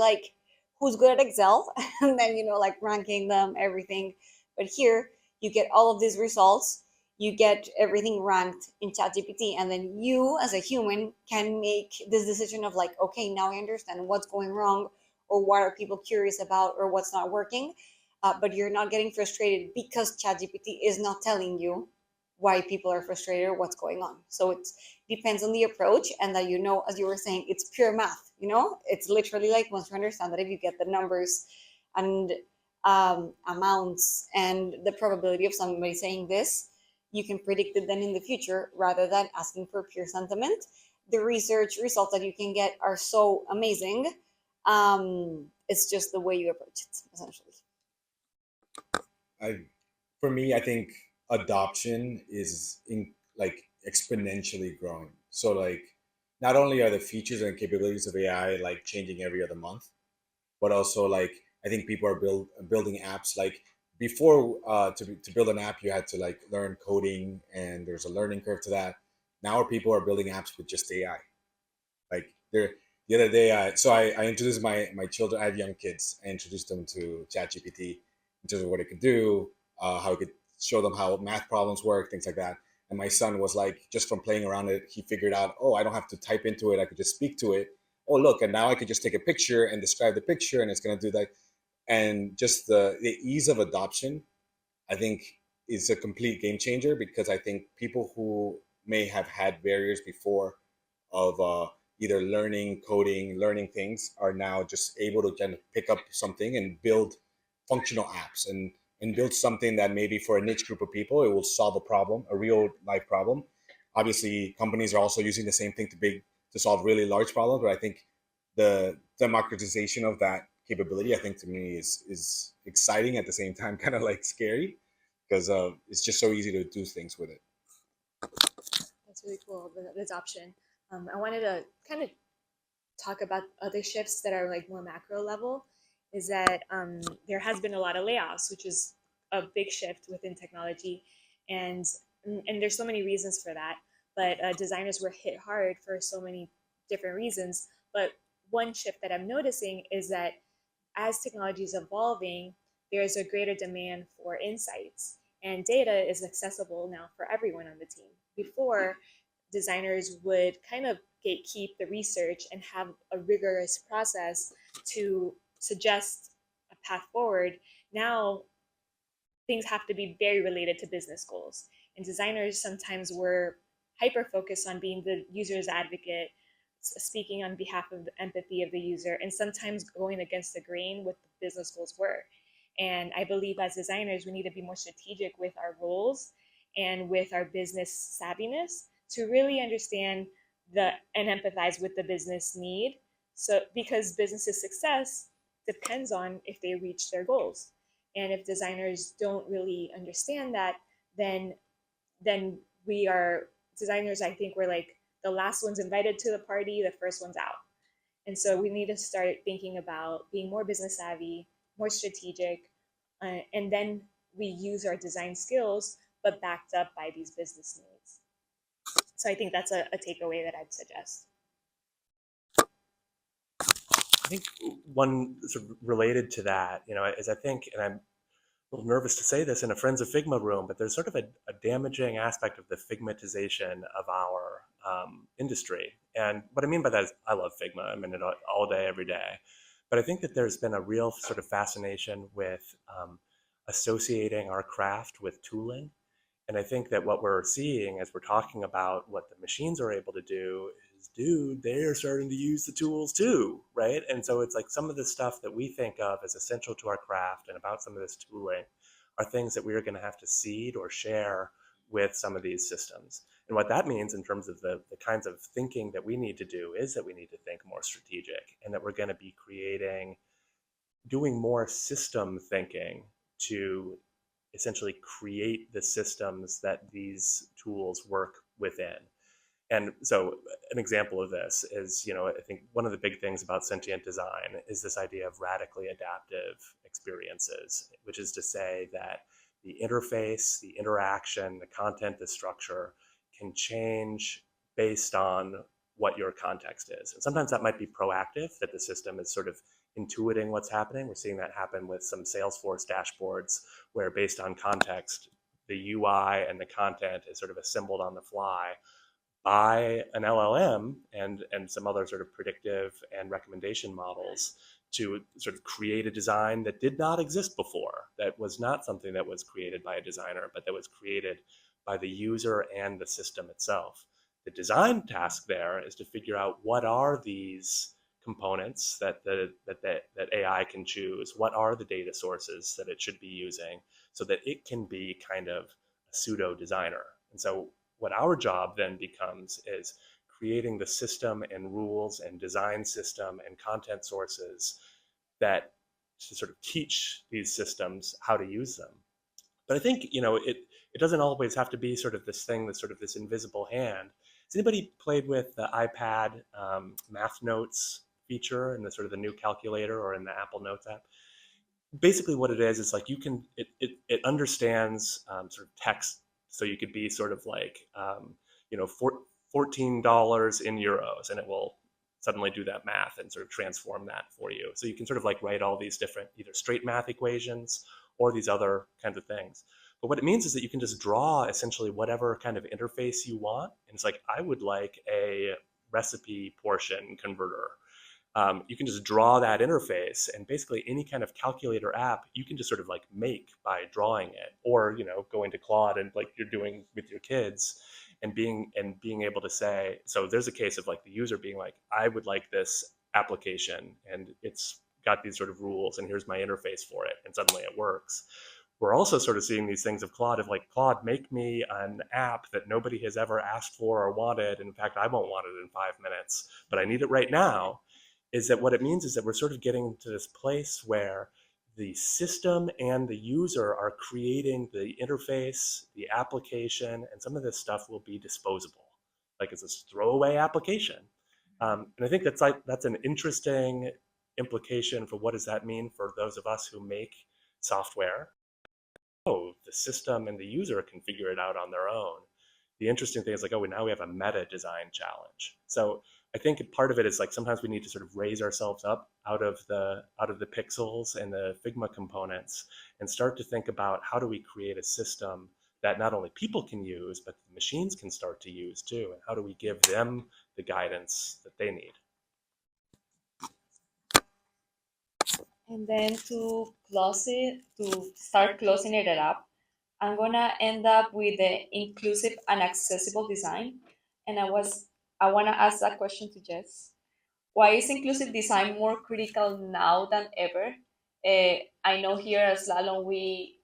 who's good at Excel and then ranking them, everything. But here you get all of these results, you get everything ranked in ChatGPT, and then you as a human can make this decision of okay, now I understand what's going wrong, or what are people curious about, or what's not working. But you're not getting frustrated because ChatGPT is not telling you why people are frustrated or what's going on. So it depends on the approach, and that, as you were saying, it's pure math. It's literally once you understand that, if you get the numbers and amounts and the probability of somebody saying this, you can predict it then in the future, rather than asking for pure sentiment. The research results that you can get are so amazing. It's just the way you approach it, essentially. For me, I think adoption is exponentially growing. So not only are the features and capabilities of AI changing every other month, but also I think people are building apps. Before, to build an app, you had to learn coding, and there's a learning curve to that. Now people are building apps with just AI. They're the other day, I introduced my children. I have young kids. I introduced them to ChatGPT in terms of what it could do, how it could show them how math problems work, things like that. And my son was just from playing around it, he figured out, oh, I don't have to type into it. I could just speak to it. Oh, look, and now I could just take a picture and describe the picture, and it's going to do that. And just the ease of adoption, I think, is a complete game changer, because I think people who may have had barriers before of either learning coding, learning things, are now just able to kind of pick up something and build functional apps, and build something that maybe for a niche group of people, it will solve a problem, a real life problem. Obviously, companies are also using the same thing to solve really large problems, but I think the democratization of that capability, I think, to me is exciting, at the same time kind of scary, because it's just so easy to do things with it. That's really cool, the adoption. I wanted to kind of talk about other shifts that are more macro level. Is that there has been a lot of layoffs, which is a big shift within technology, and there's so many reasons for that. But designers were hit hard for so many different reasons. But one shift that I'm noticing is that as technology is evolving, there's a greater demand for insights, and data is accessible now for everyone on the team. Before, designers would kind of gatekeep the research and have a rigorous process to suggest a path forward. Now, things have to be very related to business goals. And designers sometimes were hyper focused on being the user's advocate, speaking on behalf of the empathy of the user, and sometimes going against the grain what the business goals were. And I believe as designers, we need to be more strategic with our roles and with our business savviness to really understand and empathize with the business need. So because business's success depends on if they reach their goals. And if designers don't really understand that, then we are designers, I think we're the last ones invited to the party, the first ones out. And so we need to start thinking about being more business savvy, more strategic, and then we use our design skills, but backed up by these business needs. So I think that's a takeaway that I'd suggest. I think one sort of related to that, is I think, and I'm a little nervous to say this in a Friends of Figma room, but there's sort of a damaging aspect of the Figmatization of our industry. And what I mean by that is I love Figma. I'm in it all day, every day. But I think that there's been a real sort of fascination with associating our craft with tooling. And I think that what we're seeing as we're talking about what the machines are able to do is, dude, they are starting to use the tools too, right? And so it's like some of the stuff that we think of as essential to our craft and about some of this tooling are things that we are going to have to seed or share with some of these systems. And what that means in terms of the kinds of thinking that we need to do is that we need to think more strategic, and that we're going to be doing more system thinking to essentially create the systems that these tools work within. And so an example of this is, I think one of the big things about sentient design is this idea of radically adaptive experiences, which is to say that the interface, the interaction, the content, the structure can change based on what your context is. And sometimes that might be proactive, that the system is sort of intuiting what's happening. We're seeing that happen with some Salesforce dashboards where based on context, the UI and the content is sort of assembled on the fly by an LLM and some other sort of predictive and recommendation models to sort of create a design that did not exist before, that was not something that was created by a designer, but that was created by the user and the system itself. The design task there is to figure out what are these components that AI can choose, what are the data sources that it should be using so that it can be kind of a pseudo designer. And so what our job then becomes is creating the system and rules and design system and content sources that to sort of teach these systems how to use them. But I think, it doesn't always have to be sort of this thing that's sort of this invisible hand. Has anybody played with the iPad Math Notes feature in the sort of the new calculator or in the Apple Notes app? Basically what it is like it understands sort of text. So you could be sort of like, $14 in euros, and it will suddenly do that math and sort of transform that for you. So you can sort of like write all these different either straight math equations or these other kinds of things. But what it means is that you can just draw essentially whatever kind of interface you want. And it's like, I would like a recipe portion converter. You can just draw that interface, and basically any kind of calculator app you can just sort of like make by drawing it, or going to Claude and like you're doing with your kids and being able to say, so there's a case of like the user being like, I would like this application and it's got these sort of rules and here's my interface for it, and suddenly it works. We're also sort of seeing these things of Claude, of like, Claude, make me an app that nobody has ever asked for or wanted. In fact, I won't want it in 5 minutes, but I need it right now. Is that what it means is that we're sort of getting to this place where the system and the user are creating the interface, the application, and some of this stuff will be disposable. Like it's this throwaway application. And I think that's an interesting implication for what does that mean for those of us who make software. Oh, the system and the user can figure it out on their own. The interesting thing is like, oh, now we have a meta design challenge. So I think part of it is like sometimes we need to sort of raise ourselves up out of the pixels and the Figma components and start to think about how do we create a system that not only people can use, but the machines can start to use too, and how do we give them the guidance that they need. And then to start closing it up, I'm gonna end up with the inclusive and accessible design. And I wanna ask that question to Jess. Why is inclusive design more critical now than ever? I know here at Slalom we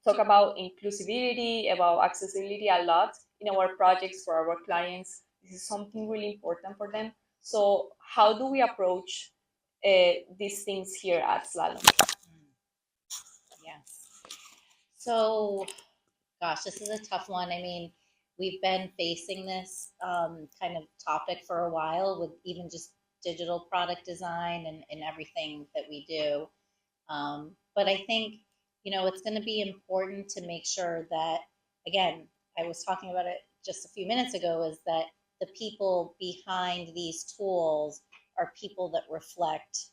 talk about inclusivity, about accessibility a lot in our projects for our clients. This is something really important for them. So how do we approach these things here at Slalom? Yes. So, gosh, this is a tough one. I mean, we've been facing this kind of topic for a while with even just digital product design and everything that we do. But I think, it's going to be important to make sure that, again, I was talking about it just a few minutes ago is that the people behind these tools are people that reflect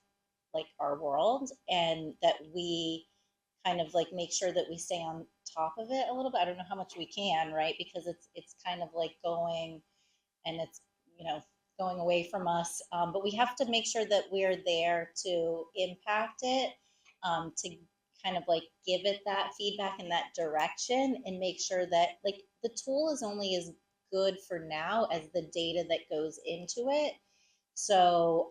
like our world, and that we kind of like make sure that we stay on top of it a little bit. I don't know how much we can, right? Because it's kind of like going, and it's, you know, going away from us. But we have to make sure that we're there to impact it, to kind of like give it that feedback in that direction, and make sure that like the tool is only as good for now as the data that goes into it. So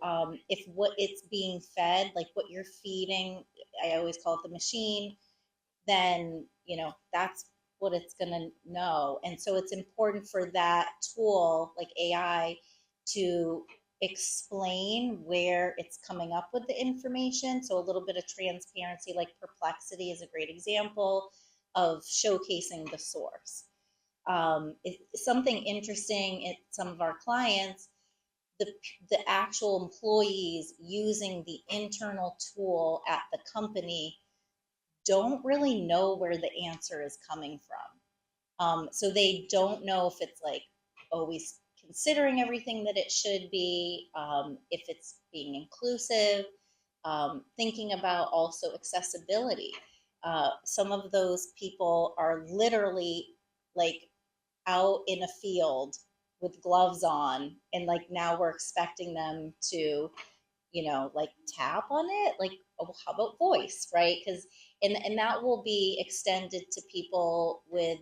if what it's being fed, like what you're feeding, I always call it the machine, then, you know, that's what it's going to know. And so it's important for that tool, like AI, to explain where it's coming up with the information. So a little bit of transparency, like Perplexity is a great example of showcasing the source. Something interesting at some of our clients, the actual employees using the internal tool at the company don't really know where the answer is coming from. So they don't know if it's like always considering everything that it should be, if it's being inclusive, thinking about also accessibility. Some of those people are literally like out in a field with gloves on, and like now we're expecting them to, you know, like tap on it, like, oh, how about voice, right? Because and that will be extended to people with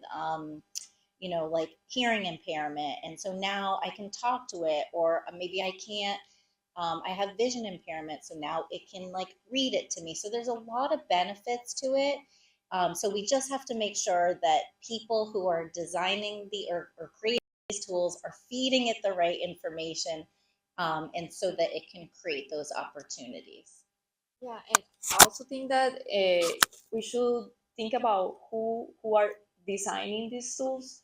you know, like hearing impairment, and so now I can talk to it, or maybe I can't, I have vision impairment, so now it can like read it to me. So there's a lot of benefits to it. So we just have to make sure that people who are designing or creating these tools are feeding it the right information, and so that it can create those opportunities. Yeah, and I also think that we should think about who are designing these tools,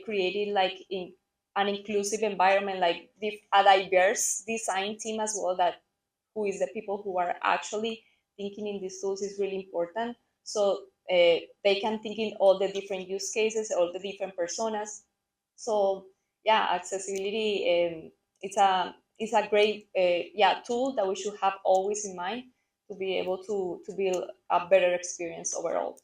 creating like in an inclusive environment, like a diverse design team as well. That who is the people who are actually thinking in these tools is really important. So they can think in all the different use cases, all the different personas. So yeah, accessibility, it's a great yeah tool that we should have always in mind to be able to build a better experience overall.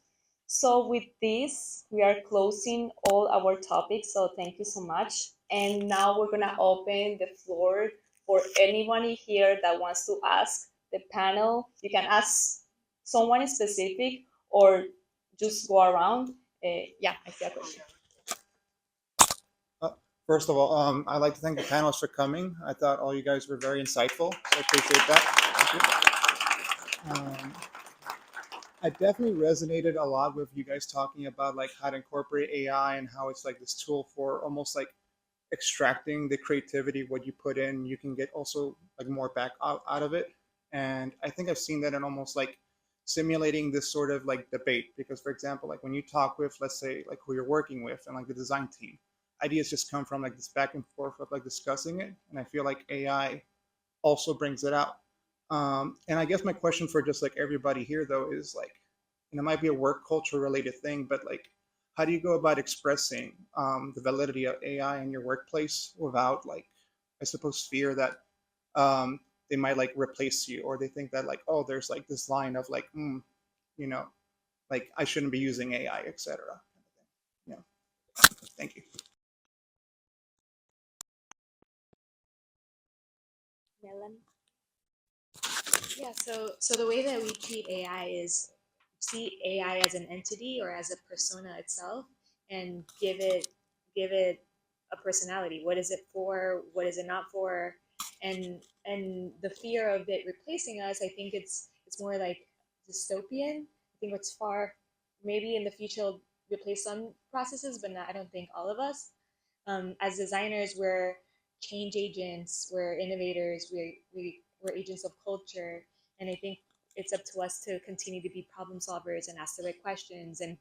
So with this, we are closing all our topics. So thank you so much. And now we're gonna open the floor for anyone here that wants to ask the panel. You can ask someone specific or just go around. Yeah, I see a question. First of all, I'd like to thank the panelists for coming. I thought all you guys were very insightful, so I appreciate that. Thank you. I definitely resonated a lot with you guys talking about like how to incorporate AI and how it's like this tool for almost like extracting the creativity, what you put in, you can get also like more back out of it. And I think I've seen that in almost like simulating this sort of like debate, because for example, like when you talk with, let's say like who you're working with and like the design team, ideas just come from like this back and forth of like discussing it. And I feel like AI also brings it out. And I guess my question for just like everybody here though is like, and it might be a work culture related thing, but like, how do you go about expressing the validity of AI in your workplace without like, I suppose, fear that they might like replace you, or they think that like, oh, there's like this line of like, you know, like I shouldn't be using AI, etc. Yeah. Thank you. Melanie? Yeah, so the way that we treat AI is see AI as an entity or as a persona itself, and give it a personality. What is it for? What is it not for? And the fear of it replacing us, I think it's more like dystopian. I think it's far, maybe in the future it'll replace some processes, but not, I don't think all of us. As designers, we're change agents, we're innovators, we're agents of culture, and I think it's up to us to continue to be problem solvers and ask the right questions, and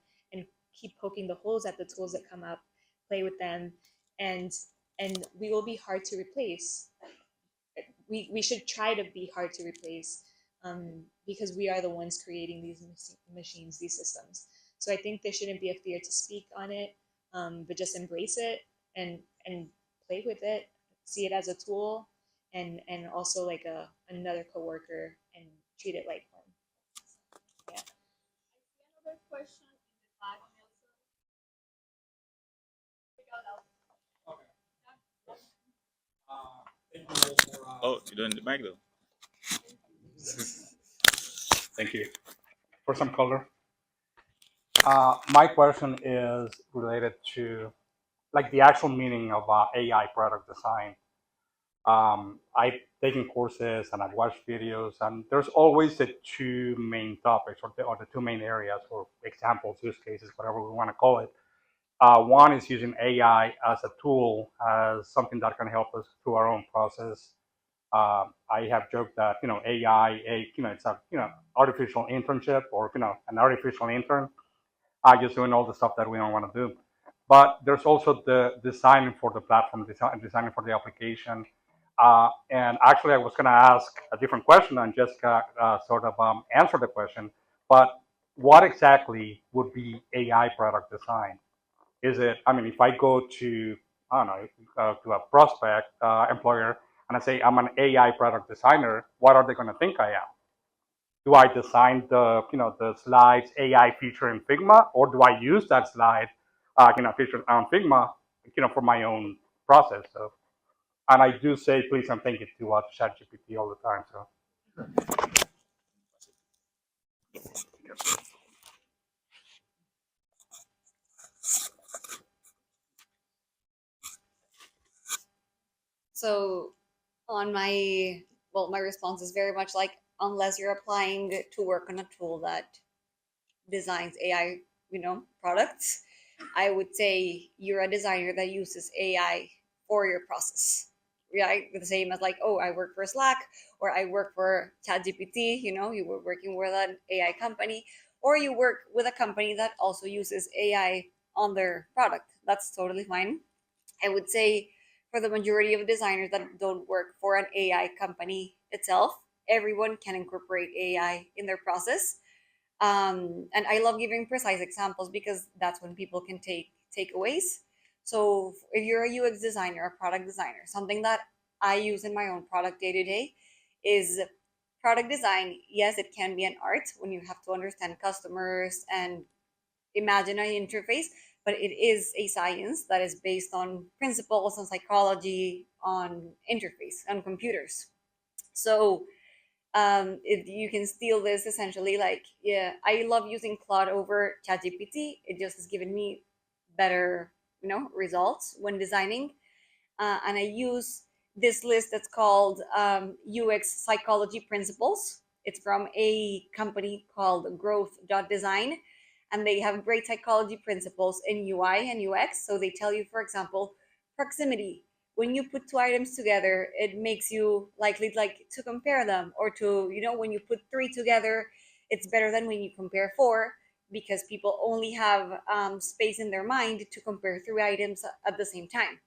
keep poking the holes at the tools that come up, play with them, and we will be hard to replace. We should try to be hard to replace, because we are the ones creating these machines, these systems. So I think there shouldn't be a fear to speak on it, but just embrace it, and play with it, see it as a tool, and also like another coworker, and treat it like home. Yeah. Another question in the back, Nelson. Oh, you're doing the mic though. Thank you. For some color. My question is related to like the actual meaning of AI product design. I've taken courses and I've watched videos, and there's always the two main topics or the two main areas or examples, use cases, whatever we want to call it. One is using AI as a tool, as something that can help us through our own process. I have joked that AI, it's a artificial internship or an artificial intern, just doing all the stuff that we don't want to do. But there's also the designing for the platform, designing for the application. And actually, I was going to ask a different question, and Jessica sort of answered the question. But what exactly would be AI product design? Is it, I mean, if I go to, I don't know, to a prospect employer and I say, I'm an AI product designer, what are they going to think I am? Do I design the slides AI feature in Figma, or do I use that slide, feature on Figma, for my own process? So, and I do say please and thank you to ChatGPT all the time. So. So on my response is very much like, unless you're applying to work on a tool that designs AI, products, I would say you're a designer that uses AI for your process. Right? The same as like, oh, I work for Slack, or I work for ChatGPT, you were working with an AI company, or you work with a company that also uses AI on their product. That's totally fine. I would say for the majority of designers that don't work for an AI company itself, everyone can incorporate AI in their process. And I love giving precise examples because that's when people can take takeaways. So if you're a UX designer, a product designer, something that I use in my own product day to day is product design. Yes, it can be an art when you have to understand customers and imagine an interface, but it is a science that is based on principles and psychology on interface on computers. So if you can steal this essentially, like, yeah, I love using Claude over ChatGPT. It just has given me better results when designing, and I use this list that's called UX psychology principles. It's from a company called growth.design, and they have great psychology principles in UI and UX. So they tell you, for example, proximity. When you put two items together, it makes you likely to compare them, or to, when you put three together, it's better than when you compare four, because people only have space in their mind to compare three items at the same time.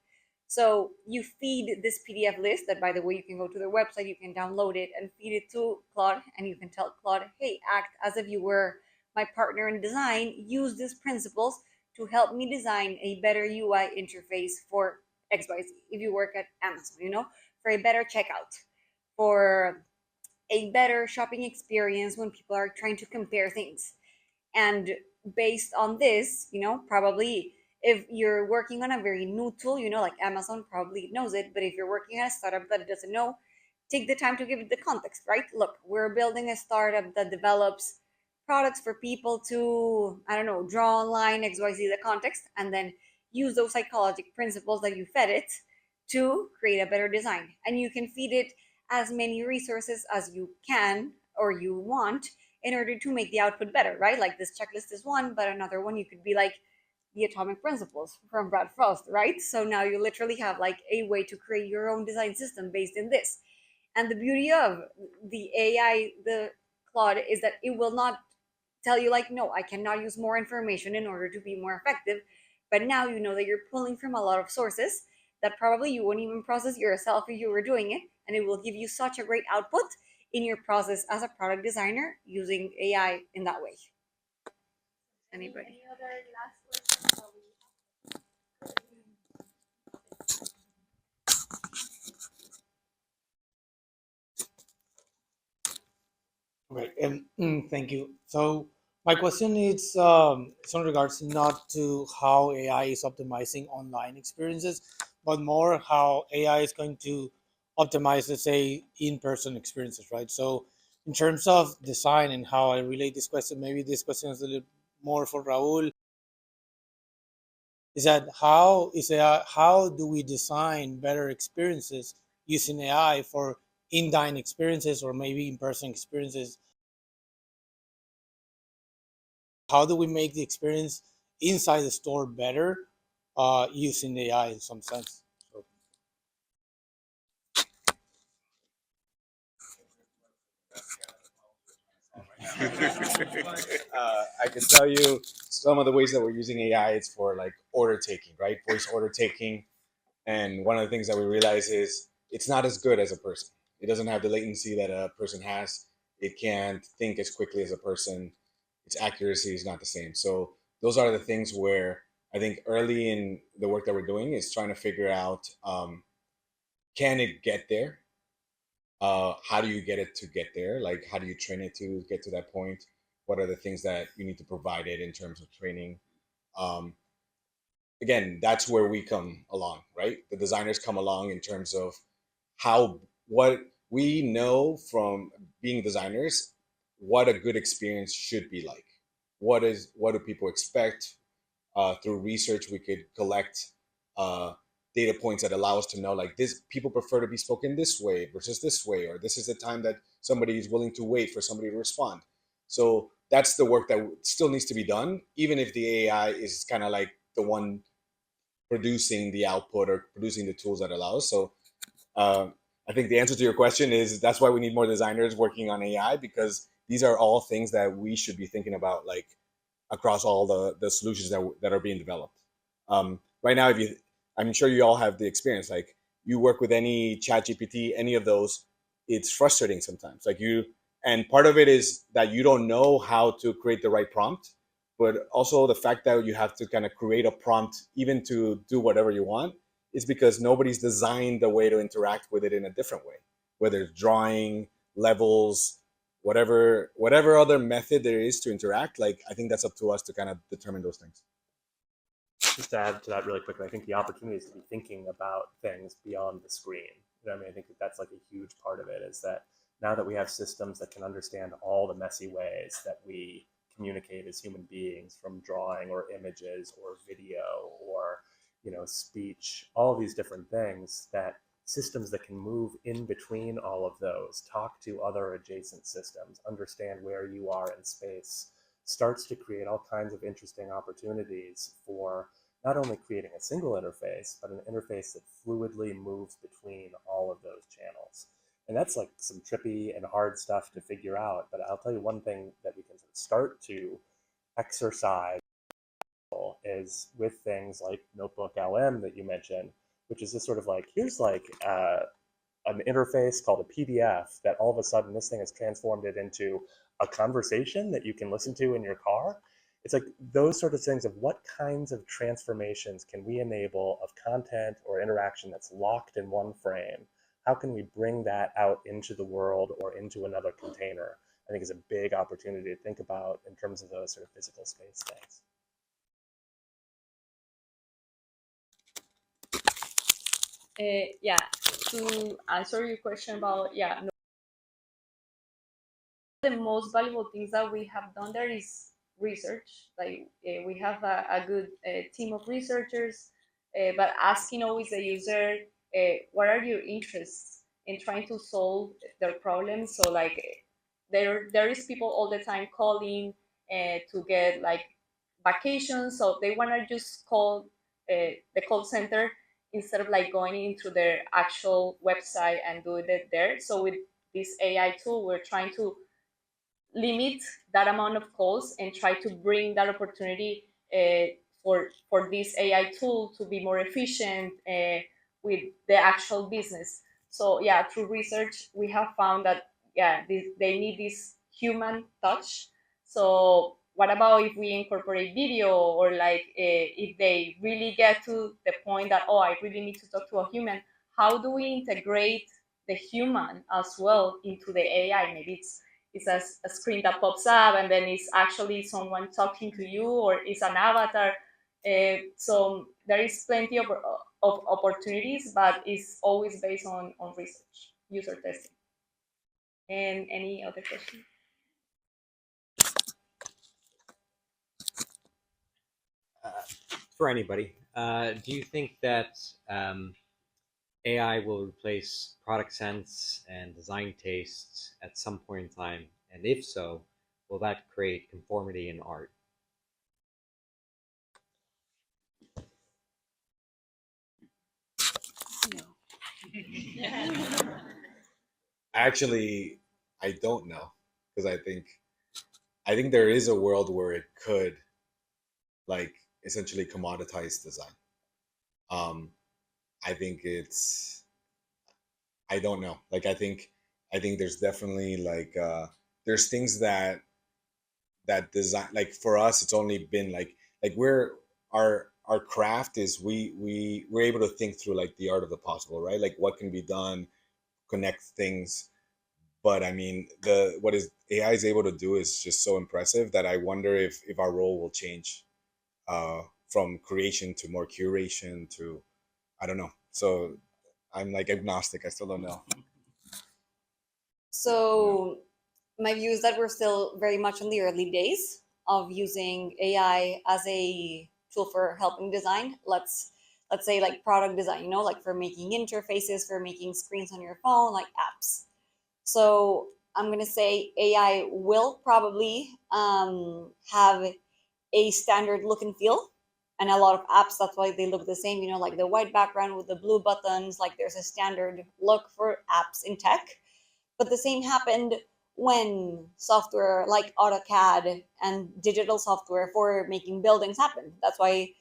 So you feed this PDF list that, by the way, you can go to their website, you can download it and feed it to Claude, and you can tell Claude, hey, act as if you were my partner in design, use these principles to help me design a better UI interface for XYZ. If you work at Amazon, for a better checkout, for a better shopping experience when people are trying to compare things. And based on this, probably if you're working on a very new tool, like Amazon probably knows it, but if you're working at a startup that it doesn't know, take the time to give it the context, right? Look, we're building a startup that develops products for people to, I don't know, draw online, XYZ, the context, and then use those psychological principles that you fed it to create a better design. And you can feed it as many resources as you can or you want in order to make the output better, right? Like this checklist is one, but another one you could be like the atomic principles from Brad Frost, right? So now you literally have like a way to create your own design system based in this. And the beauty of the AI, the Claude, is that it will not tell you like, no, I cannot use more information in order to be more effective. But now you know that you're pulling from a lot of sources that probably you wouldn't even process yourself if you were doing it. And it will give you such a great output in your process as a product designer using AI in that way. Anybody? Any other last questions? Okay, and thank you. So my question is it's in regards not to how AI is optimizing online experiences, but more how AI is going to optimize, let's say, in-person experiences, right? So in terms of design and how I relate this question, maybe this question is a little more for Raul. Is that how is AI, how do we design better experiences using AI for in-dine experiences or maybe in-person experiences? How do we make the experience inside the store better using AI in some sense? So, I can tell you some of the ways that we're using AI. It's for like order taking, right? Voice order taking. And one of the things that we realize is it's not as good as a person. It doesn't have the latency that a person has. It can't think as quickly as a person. Its accuracy is not the same. So those are the things where I think early in the work that we're doing is trying to figure out, can it get there? How do you get it to get there? Like, how do you train it to get to that point? What are the things that you need to provide it in terms of training? Um, Again, that's where we come along, right? The designers come along in terms of how, what we know from being designers, what a good experience should be like. What do people expect? Through research, we could collect uh, data points that allow us to know, like, this people prefer to be spoken this way versus this way, or this is the time that somebody is willing to wait for somebody to respond. So that's the work that still needs to be done, even if the AI is kind of like the one producing the output or producing the tools that allow us. So uh, I think the answer to your question is that's why we need more designers working on AI, because these are all things that we should be thinking about, like across all the solutions that are being developed. Right now, if you, I'm sure you all have the experience. Like, you work with any Chat GPT, any of those, it's frustrating sometimes. Like, you, and part of it is that you don't know how to create the right prompt, but also the fact that you have to kind of create a prompt even to do whatever you want is because nobody's designed the way to interact with it in a different way, whether it's drawing, levels, whatever other method there is to interact. Like, I think that's up to us to kind of determine those things. Just to add to that really quickly, I think the opportunity is to be thinking about things beyond the screen. You know, I mean, I think that that's like a huge part of it, is that now that we have systems that can understand all the messy ways that we communicate as human beings, from drawing or images or video or, you know, speech, all these different things, that systems that can move in between all of those, talk to other adjacent systems, understand where you are in space, starts to create all kinds of interesting opportunities for not only creating a single interface, but an interface that fluidly moves between all of those channels. And that's like some trippy and hard stuff to figure out. But I'll tell you one thing that we can sort of start to exercise is with things like Notebook LM that you mentioned, which is this sort of like, here's like an interface called a PDF that all of a sudden this thing has transformed it into a conversation that you can listen to in your car. It's like those sort of things of what kinds of transformations can we enable of content or interaction that's locked in one frame? How can we bring that out into the world or into another container? I think is a big opportunity to think about in terms of those sort of physical space things. Yeah, to answer your question about, yeah, no, the most valuable things that we have done there is research. Like we have a good team of researchers, but asking always the user, what are your interests in trying to solve their problems. So like there is people all the time calling to get like vacations, so they want to just call the call center instead of like going into their actual website and doing it there. So with this AI tool, we're trying to limit that amount of calls and try to bring that opportunity for this AI tool to be more efficient with the actual business. So yeah, through research, we have found that yeah, they need this human touch. So what about if we incorporate video, or like if they really get to the point that, oh, I really need to talk to a human, how do we integrate the human as well into the AI? Maybe a screen that pops up and then it's actually someone talking to you, or it's an avatar. So there is plenty of opportunities, but it's always based on research, user testing. And any other question? For anybody, do you think that AI will replace product sense and design tastes at some point in time? And if so, will that create conformity in art? Actually, I don't know, because I think there is a world where it could like essentially commoditize design. I think it's I don't know. Like I think there's definitely like there's things that design, like for us it's only been like we're our craft is we're able to think through like the art of the possible, right? Like what can be done, connect things. But I mean, the what is AI is able to do is just so impressive that I wonder if our role will change from creation to more curation to I don't know. So I'm like agnostic. I still don't know. So my view is that we're still very much in the early days of using AI as a tool for helping design. Let's say like product design, you know, like for making interfaces, for making screens on your phone, like apps. So I'm gonna say AI will probably have a standard look and feel, and a lot of apps that's why they look the same. You know, like the white background with the blue buttons. Like there's a standard look for apps in tech. But the same happened when software like AutoCAD and digital software for making buildings happened. That's why,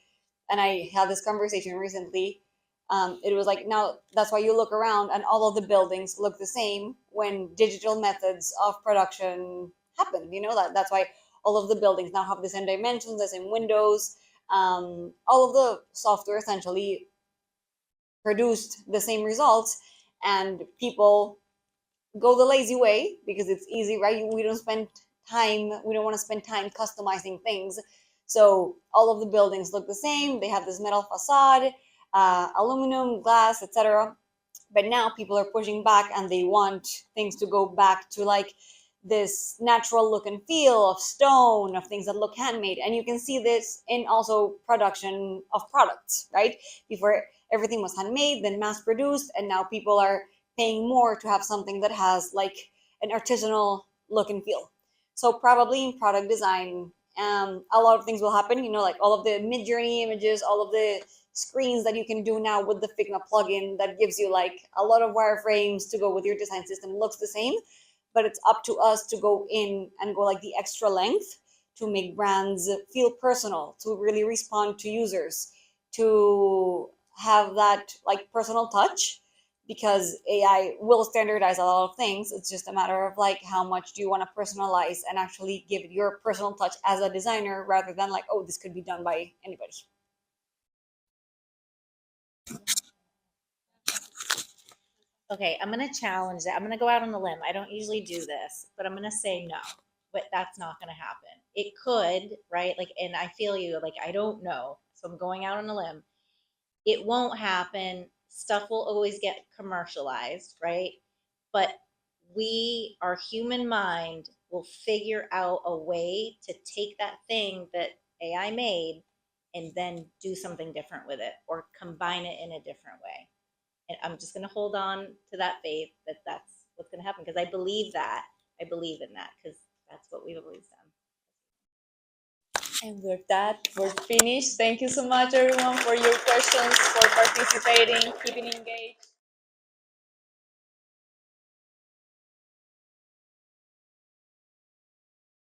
and I had this conversation recently. It was like now that's why you look around and all of the buildings look the same when digital methods of production happen. You know that's why all of the buildings now have the same dimensions, the same windows. All of the software essentially produced the same results, and people go the lazy way because it's easy, right? We don't spend time, we don't want to spend time customizing things. So all of the buildings look the same. They have this metal facade, aluminum, glass, etc. But now people are pushing back and they want things to go back to like this natural look and feel of stone, of things that look handmade. And you can see this in also production of products, right? Before everything was handmade, then mass produced, and now people are paying more to have something that has like an artisanal look and feel. So probably in product design, a lot of things will happen. You know, like all of the mid-journey images, all of the screens that you can do now with the Figma plugin that gives you like a lot of wireframes to go with your design system looks the same. But it's up to us to go in and go like the extra length to make brands feel personal, to really respond to users, to have that like personal touch, because AI will standardize a lot of things. It's just a matter of like how much do you want to personalize and actually give it your personal touch as a designer rather than like, oh, this could be done by anybody. Okay, I'm going to challenge that. I'm going to go out on a limb. I don't usually do this, but I'm going to say no. But that's not going to happen. It could, right? Like, and I feel you, like, I don't know. So I'm going out on a limb. It won't happen. Stuff will always get commercialized, right? But our human mind will figure out a way to take that thing that AI made and then do something different with it or combine it in a different way. And I'm just going to hold on to that faith that that's what's going to happen, because I believe that. I believe in that because that's what we've always done. And with that, we're finished. Thank you so much, everyone, for your questions, for participating, keeping engaged.